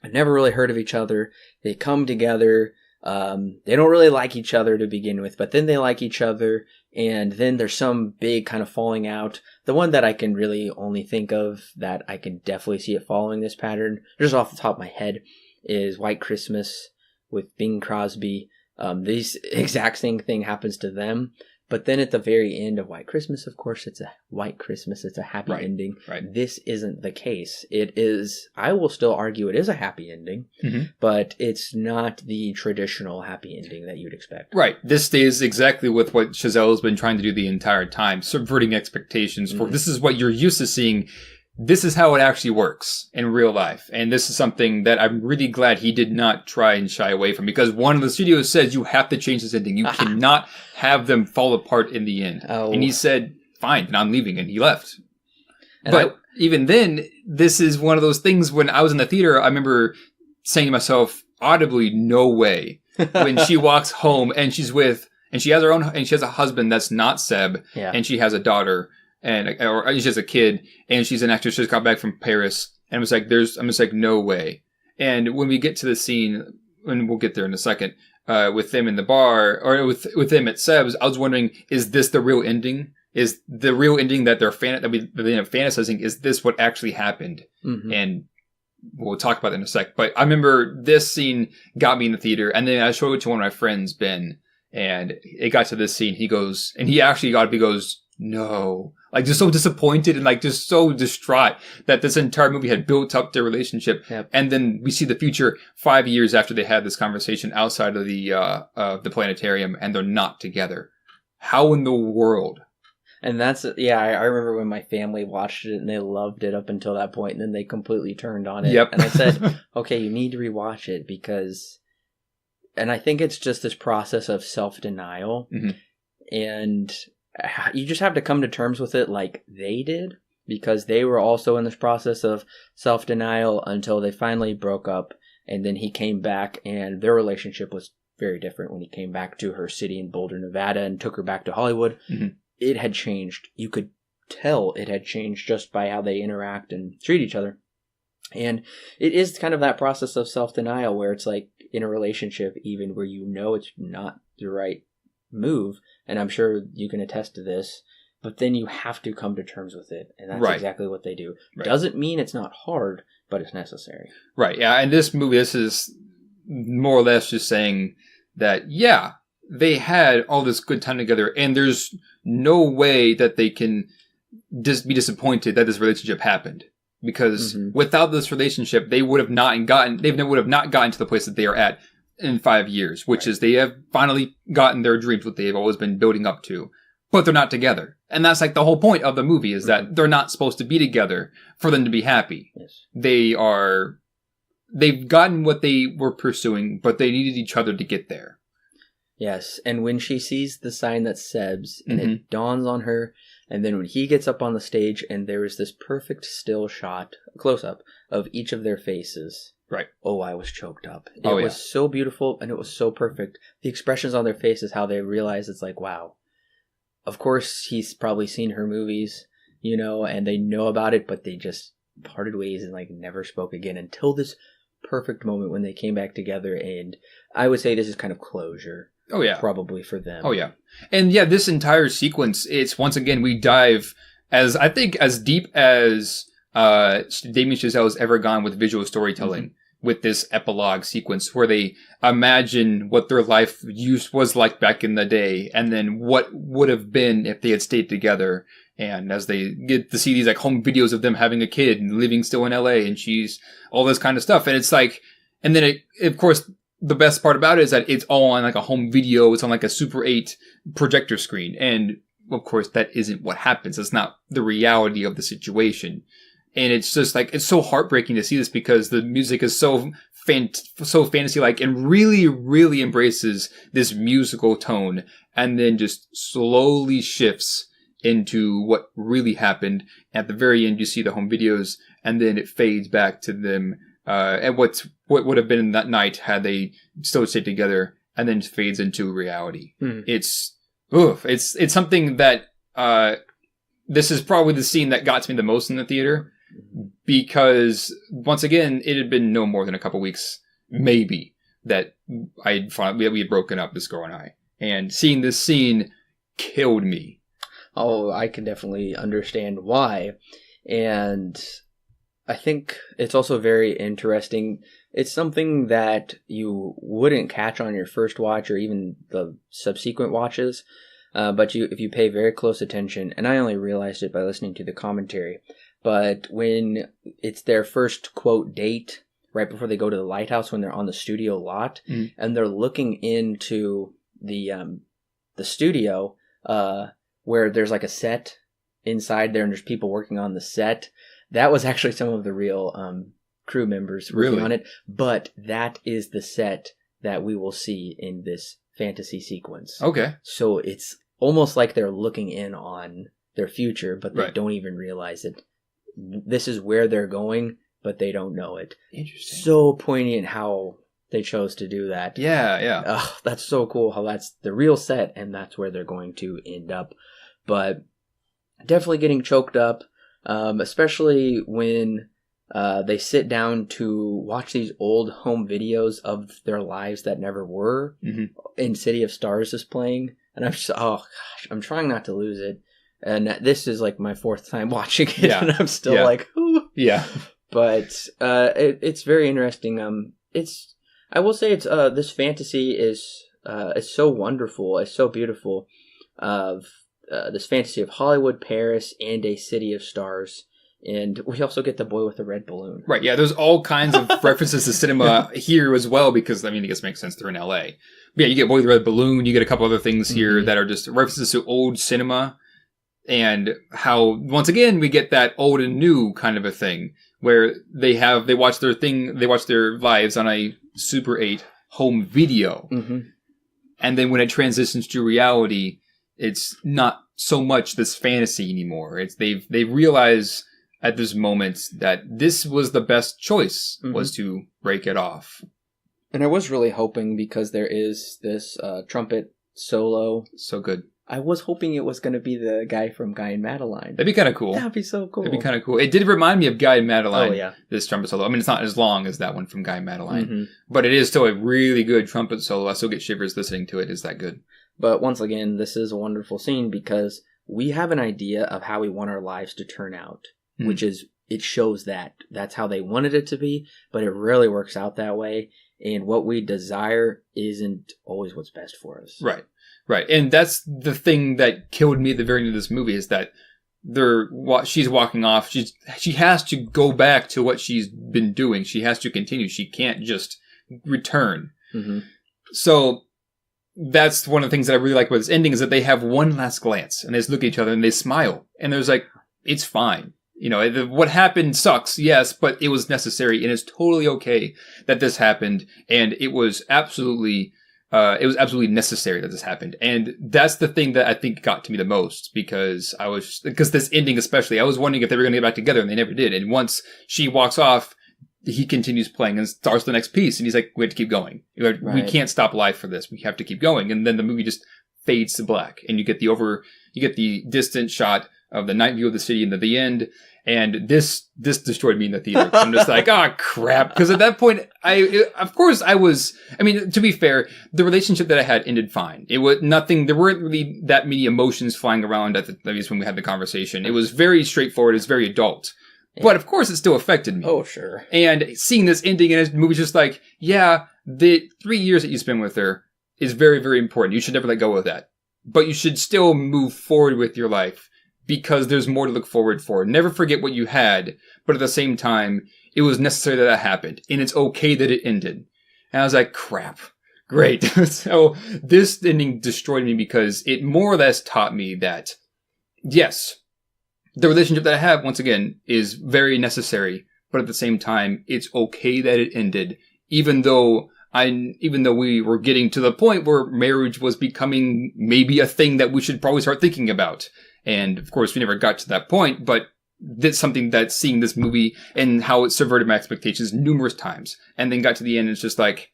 I've never really heard of each other. They come together. They don't really like each other to begin with, but then they like each other. And then there's some big kind of falling out. The one that I can really only think of that I can definitely see it following this pattern, just off the top of my head, is White Christmas with Bing Crosby. This exact same thing happens to them. But then at the very end of White Christmas, of course, it's a White Christmas. It's a happy ending. Right. This isn't the case. It is, I will still argue it is a happy ending, but it's not the traditional happy ending that you'd expect. Right. This stays exactly with what Chazelle has been trying to do the entire time, subverting expectations for this is what you're used to seeing. This is how it actually works in real life. And this is something that I'm really glad he did not try and shy away from, because one of the studios says you have to change this ending. You cannot have them fall apart in the end. And he said, fine, then I'm leaving. And he left. And even then, this is one of those things when I was in the theater, I remember saying to myself, audibly, no way. When she walks home and she has her own, and she has a husband that's not Seb, and she has a daughter, or she has a kid, and she's an actress, just got back from Paris, and I'm just like, no way. And when we get to the scene, and we'll get there in a second, with them in the bar, or with them at Seb's, I was wondering, is this the real ending? Is the real ending that they end up fantasizing, is this what actually happened? Mm-hmm. And we'll talk about that in a sec. But I remember this scene got me in the theater, and then I showed it to one of my friends, Ben, and it got to this scene. He goes, and he actually goes, no. Like, just so disappointed and, like, just so distraught that this entire movie had built up their relationship. Yep. And then we see the future 5 years after they had this conversation outside of the planetarium, and they're not together. How in the world? And that's, I remember when my family watched it and they loved it up until that point, and then they completely turned on it. Yep. And I said, okay, you need to rewatch it because, and I think it's just this process of self-denial. Mm-hmm. And you just have to come to terms with it like they did, because they were also in this process of self-denial until they finally broke up. And then he came back, and their relationship was very different when he came back to her city in Boulder, Nevada, and took her back to Hollywood. Mm-hmm. It had changed. You could tell it had changed just by how they interact and treat each other. And it is kind of that process of self-denial where it's like in a relationship, even where you know it's not the right move, and I'm sure you can attest to this, but then you have to come to terms with it, and that's exactly what they do. Right. Doesn't mean it's not hard, but it's necessary. Right, yeah, and this movie, this is more or less just saying that, they had all this good time together, and there's no way that they can just be disappointed that this relationship happened. Because without this relationship, they would have not gotten to the place that they are at in 5 years, which is they have finally gotten their dreams, what they've always been building up to. But they're not together. And that's like the whole point of the movie, is that they're not supposed to be together for them to be happy. Yes. They've gotten what they were pursuing, but they needed each other to get there. Yes, and when she sees the sign that's Seb's, and it dawns on her, and then when he gets up on the stage, and there is this perfect still shot, close-up, of each of their faces. Right. Oh, I was choked up. It was so beautiful, and it was so perfect. The expressions on their faces, how they realize it's like, wow. Of course, he's probably seen her movies, and they know about it, but they just parted ways and, like, never spoke again until this perfect moment when they came back together, and I would say this is kind of closure. Oh, yeah. Probably for them. Oh, yeah. And, this entire sequence, it's, once again, we dive, as deep as Damien Chazelle's ever gone with visual storytelling, with this epilogue sequence, where they imagine what their life was like back in the day, and then what would have been if they had stayed together. And as they get to see these, like, home videos of them having a kid and living still in LA, and she's all this kind of stuff. And it's like, and then of course, the best part about it is that it's all on like a home video. It's on like a Super 8 projector screen. And of course, that isn't what happens. It's not the reality of the situation. And it's just like, it's so heartbreaking to see this, because the music is so fantasy-like and really, really embraces this musical tone, and then just slowly shifts into what really happened. At the very end, you see the home videos, and then it fades back to them and what would have been that night had they still stayed together, and then fades into reality. It's something that this is probably the scene that got to me the most in the theater, because once again, it had been no more than a couple weeks, maybe, that we had broken up, this girl and I, and seeing this scene killed me. Oh, I can definitely understand why. And I think it's also very interesting. It's something that you wouldn't catch on your first watch or even the subsequent watches. But if you pay very close attention, and I only realized it by listening to the commentary, but when it's their first, quote, date, right before they go to the lighthouse, when they're on the studio lot, and they're looking into the studio, where there's like a set inside there and there's people working on the set. That was actually some of the real crew members working on it. But that is the set that we will see in this fantasy sequence. Okay. So it's almost like they're looking in on their future, but they don't even realize it. this is where they're going, but they don't know it. Interesting. So poignant how they chose to do that. Yeah. That's so cool how that's the real set and that's where they're going to end up. But definitely getting choked up, especially when they sit down to watch these old home videos of their lives that never were. And City of Stars is playing. And I'm just, I'm trying not to lose it. And this is like my 4th time watching it, and I'm still like, ooh. Yeah. But it's very interesting. I will say it's this fantasy is so wonderful. It's so beautiful of this fantasy of Hollywood, Paris, and a city of stars. And we also get the boy with the red balloon. Right, yeah, there's all kinds of references to cinema here as well, because, I mean, I guess it makes sense they're in LA. But yeah, you get boy with the red balloon, you get a couple other things here that are just references to old cinema, and how, once again, we get that old and new kind of a thing, where they watch their lives on a Super 8 home video. And then when it transitions to reality, it's not so much this fantasy anymore. They realize at this moment that this was the best choice, was to break it off. And I was really hoping, because there is this trumpet solo. So good. I was hoping it was going to be the guy from Guy and Madeline. That'd be kind of cool. That'd be so cool. That'd be kind of cool. It did remind me of Guy and Madeline. Oh, yeah. This trumpet solo. I mean, it's not as long as that one from Guy and Madeline. But it is still a really good trumpet solo. I still get shivers listening to it. It's that good. But once again, this is a wonderful scene because we have an idea of how we want our lives to turn out, which is, it shows that. That's how they wanted it to be, but it really works out that way. And what we desire isn't always what's best for us. Right. And that's the thing that killed me at the very end of this movie, is that she's walking off. She has to go back to what she's been doing. She has to continue. She can't just return. So that's one of the things that I really like about this ending, is that they have one last glance and they just look at each other and they smile. And there's like, it's fine. You know, what happened sucks, yes, but it was necessary, and it's totally okay that this happened, and it was absolutely necessary that this happened. And that's the thing that I think got to me the most, because this ending especially, I was wondering if they were going to get back together, and they never did. And once she walks off, he continues playing and starts the next piece, and he's like, we have to keep going. We can't stop life for this. We have to keep going. And then the movie just fades to black, and you get the distant shot of the night view of the city, and at the end, and this destroyed me in the theater. I'm just like, crap. Because at that point, to be fair, the relationship that I had ended fine. It was nothing, there weren't really that many emotions flying around at least when we had the conversation. It was very straightforward, it's very adult. Yeah. But of course, it still affected me. Oh, sure. And seeing this ending in a movie, just like, yeah, the 3 years that you spend with her is very, very important. You should never let go of that. But you should still move forward with your life, because there's more to look forward for. Never forget what you had, but at the same time, it was necessary that happened, and it's okay that it ended. And I was like, crap. Great. So this ending destroyed me, because it more or less taught me that, yes, the relationship that I have, once again, is very necessary, but at the same time, it's okay that it ended, even though we were getting to the point where marriage was becoming maybe a thing that we should probably start thinking about. And of course, we never got to that point, but that's something that, seeing this movie and how it subverted my expectations numerous times, and then got to the end, it's just like,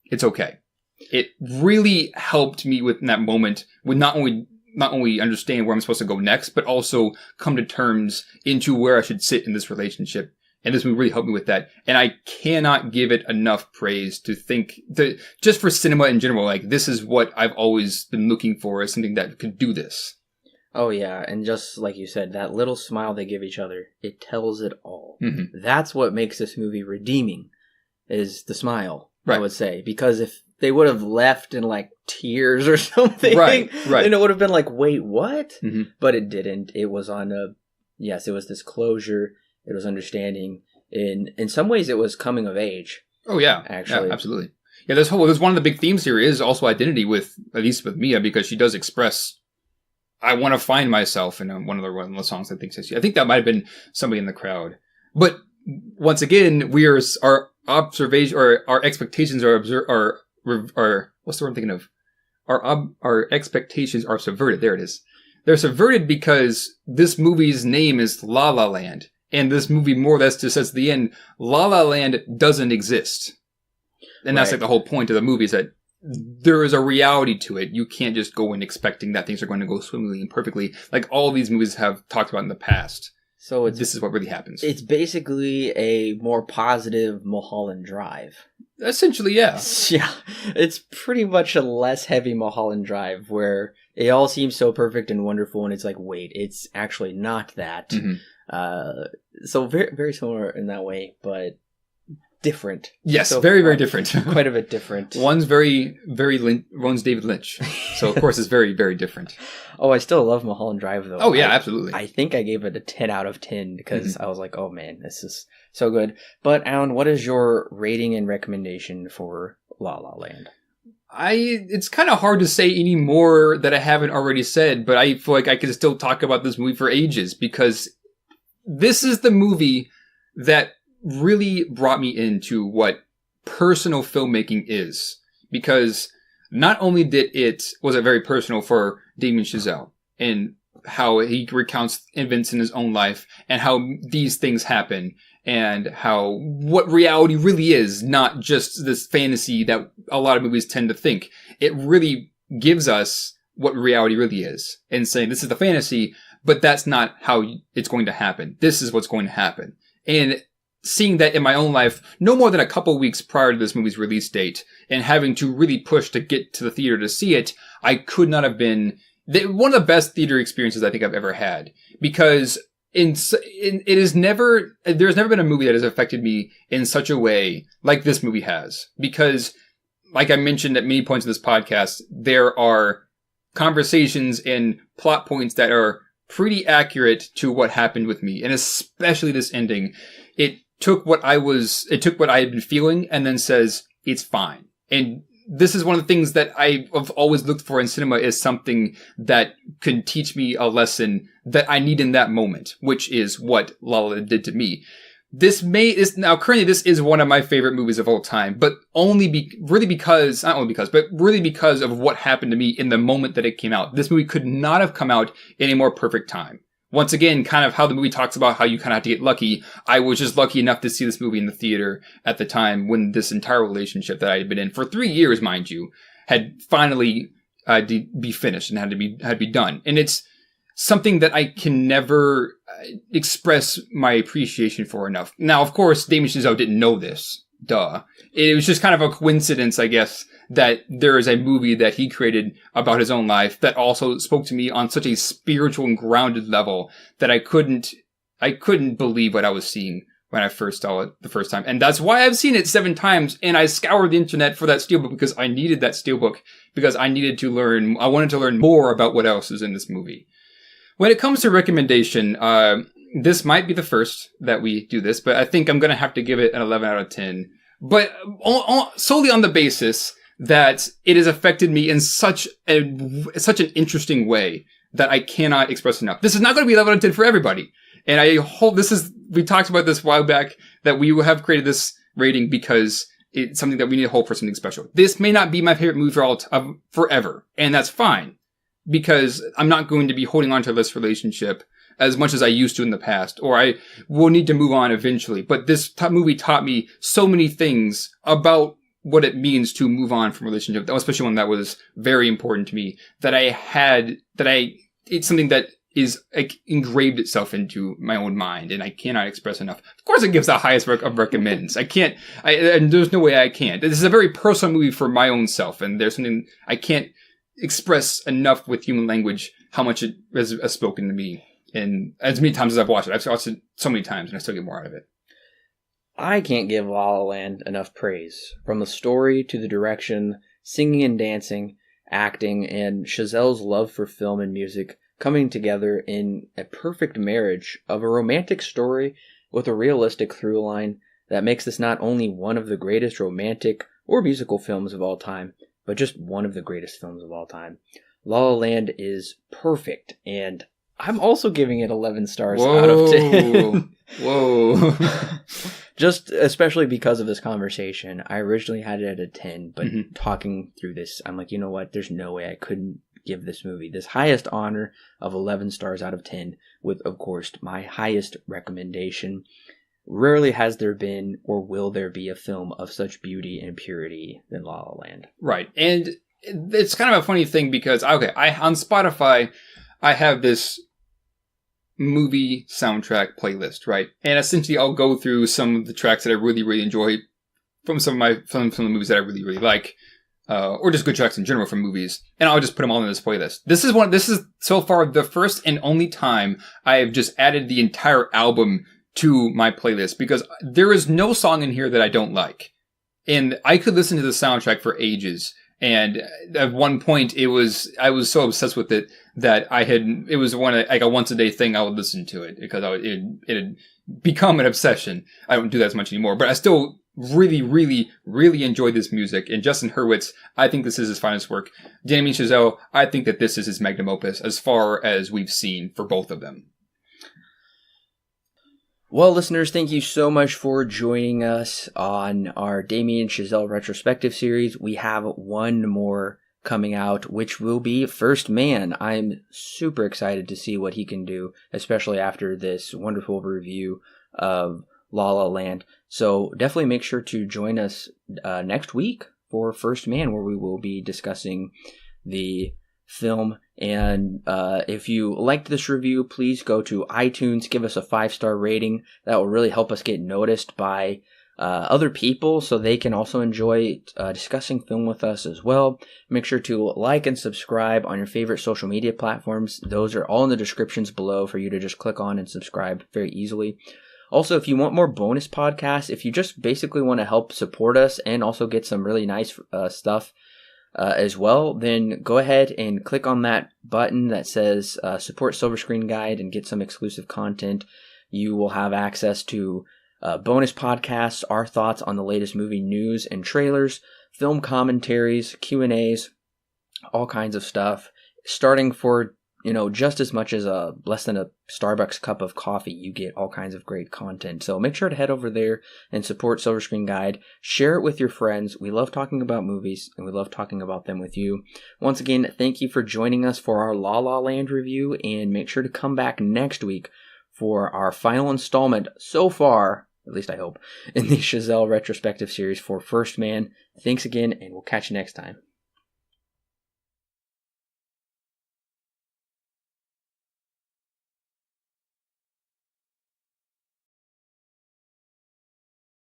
it's okay. It really helped me with that moment, with not only understand where I'm supposed to go next, but also come to terms into where I should sit in this relationship. And this movie really helped me with that. And I cannot give it enough praise to think that, just for cinema in general, like, this is what I've always been looking for, as something that could do this. Oh, yeah. And just like you said, that little smile they give each other, it tells it all. That's what makes this movie redeeming, is the smile, I would say. Because if they would have left in, like, tears or something, then it would have been like, wait, what? But it didn't. It was it was this closure. It was understanding. In some ways, it was coming of age. Oh, yeah. Actually. Yeah, absolutely. Yeah, there's one of the big themes here is also identity, at least with Mia, because she does express, I want to find myself, in one of the songs I think that might have been somebody in the crowd. But once again, our observation, or our expectations are what's the word I'm thinking of? Our expectations are subverted. There it is. They're subverted because this movie's name is La La Land, And this movie more or less just says at the end, La La Land doesn't exist. And that's like the whole point of the movie is that there is a reality to it. You can't just go in expecting that things are going to go swimmingly and perfectly like all these movies have talked about in the past. So this is what really happens. It's basically a more positive Mulholland Drive. Essentially, yeah. Yeah. It's pretty much a less heavy Mulholland Drive where it all seems so perfect and wonderful and it's like, wait, it's actually not that. Mm-hmm. So very, very similar in that way, but different. Yes, so very, very different. Quite a bit different. One's very, very one's David Lynch. So, of course, it's very, very different. Oh, I still love Mulholland Drive, though. Oh, yeah, absolutely. I think I gave it a 10 out of 10 because I was like, oh, man, this is so good. But, Alan, what is your rating and recommendation for La La Land? It's kind of hard to say any more that I haven't already said, but I feel like I could still talk about this movie for ages because this is the movie that really brought me into what personal filmmaking is. Because not only was it very personal for Damien Chazelle and how he recounts events in his own life and how these things happen and how what reality really is, not just this fantasy that a lot of movies tend to think. It really gives us what reality really is and saying this is the fantasy, but that's not how it's going to happen. This is what's going to happen. And seeing that in my own life, no more than a couple weeks prior to this movie's release date, and having to really push to get to the theater to see it, I could not have been one of the best theater experiences I think I've ever had. Because there's never been a movie that has affected me in such a way like this movie has. Because, like I mentioned at many points in this podcast, there are conversations and plot points that are pretty accurate to what happened with me, and especially this ending. It took what I had been feeling and then says, it's fine. And this is one of the things that I've always looked for in cinema is something that could teach me a lesson that I need in that moment, which is what La La Land did to me. Currently this is one of my favorite movies of all time, but really because of what happened to me in the moment that it came out. This movie could not have come out in a more perfect time. Once again, kind of how the movie talks about how you kind of have to get lucky. I was just lucky enough to see this movie in the theater at the time when this entire relationship that I had been in for 3 years, mind you, had finally be finished and had to be done. And it's something that I can never express my appreciation for enough. Now, of course, Damien Chazelle didn't know this. Duh. It was just kind of a coincidence, I guess, that there is a movie that he created about his own life that also spoke to me on such a spiritual and grounded level that I couldn't believe what I was seeing when I first saw it the first time. And that's why I've seen it 7 times, and I scoured the internet for that steelbook because I needed that steelbook because I wanted to learn more about what else is in this movie. When it comes to recommendation, this might be the first that we do this, but I think I'm going to have to give it an 11 out of 10. But solely on the basis that it has affected me in such an interesting way that I cannot express enough. This is not going to be 11 out of 10 for everybody. And I hope we talked about this a while back, that we have created this rating because it's something that we need to hold for something special. This may not be my favorite movie forever, and that's fine. Because I'm not going to be holding on to this relationship as much as I used to in the past, or I will need to move on eventually. But this movie taught me so many things about what it means to move on from a relationship, especially one that was very important to me, it's something that is engraved itself into my own mind, and I cannot express enough. Of course, it gives the highest of recommends. And there's no way I can't. This is a very personal movie for my own self, and there's something I can't express enough with human language how much it has spoken to me. And as many times as I've watched it so many times, and I still get more out of it. I can't give La La Land enough praise. From the story to the direction, singing and dancing, acting, and Chazelle's love for film and music coming together in a perfect marriage of a romantic story with a realistic through line that makes this not only one of the greatest romantic or musical films of all time, but just one of the greatest films of all time. La La Land is perfect, and I'm also giving it 11 stars out of 10. Whoa. Just especially because of this conversation. I originally had it at a 10, but talking through this, I'm like, you know what? There's no way I couldn't give this movie this highest honor of 11 stars out of 10, with, of course, my highest recommendation. Rarely has there been or will there be a film of such beauty and purity than La La Land. Right. And it's kind of a funny thing because, on Spotify, I have this movie soundtrack playlist, right? And essentially I'll go through some of the tracks that I really, really enjoy from some of the movies that I really, really like, or just good tracks in general from movies, and I'll just put them all in this playlist. This is so far the first and only time I have just added the entire album to my playlist, because there is no song in here that I don't like. And I could listen to the soundtrack for ages. And at one point I was so obsessed with it that it was like a once a day thing. I would listen to it because it had become an obsession. I don't do that as much anymore, but I still really, really, really enjoy this music. And Justin Hurwitz, I think this is his finest work. Damien Chazelle, I think that this is his magnum opus as far as we've seen for both of them. Well, listeners, thank you so much for joining us on our Damien Chazelle retrospective series. We have one more coming out, which will be First Man. I'm super excited to see what he can do, especially after this wonderful review of La La Land. So definitely make sure to join us next week for First Man, where we will be discussing the film. And if you liked this review, please go to iTunes, give us a 5-star rating. That will really help us get noticed by other people, so they can also enjoy discussing film with us as well. Make sure to like and subscribe on your favorite social media platforms. Those are all in the descriptions below for you to just click on and subscribe very easily. Also, if you want more bonus podcasts, if you just basically want to help support us and also get some really nice stuff as well, then go ahead and click on that button that says support Silver Screen Guide and get some exclusive content. You will have access to bonus podcasts, our thoughts on the latest movie news and trailers, film commentaries, Q&As, all kinds of stuff, starting for just as much as less than a Starbucks cup of coffee. You get all kinds of great content. So make sure to head over there and support Silver Screen Guide. Share it with your friends. We love talking about movies, and we love talking about them with you. Once again, thank you for joining us for our La La Land review, and make sure to come back next week for our final installment so far, at least I hope, in the Chazelle retrospective series for First Man. Thanks again, and we'll catch you next time.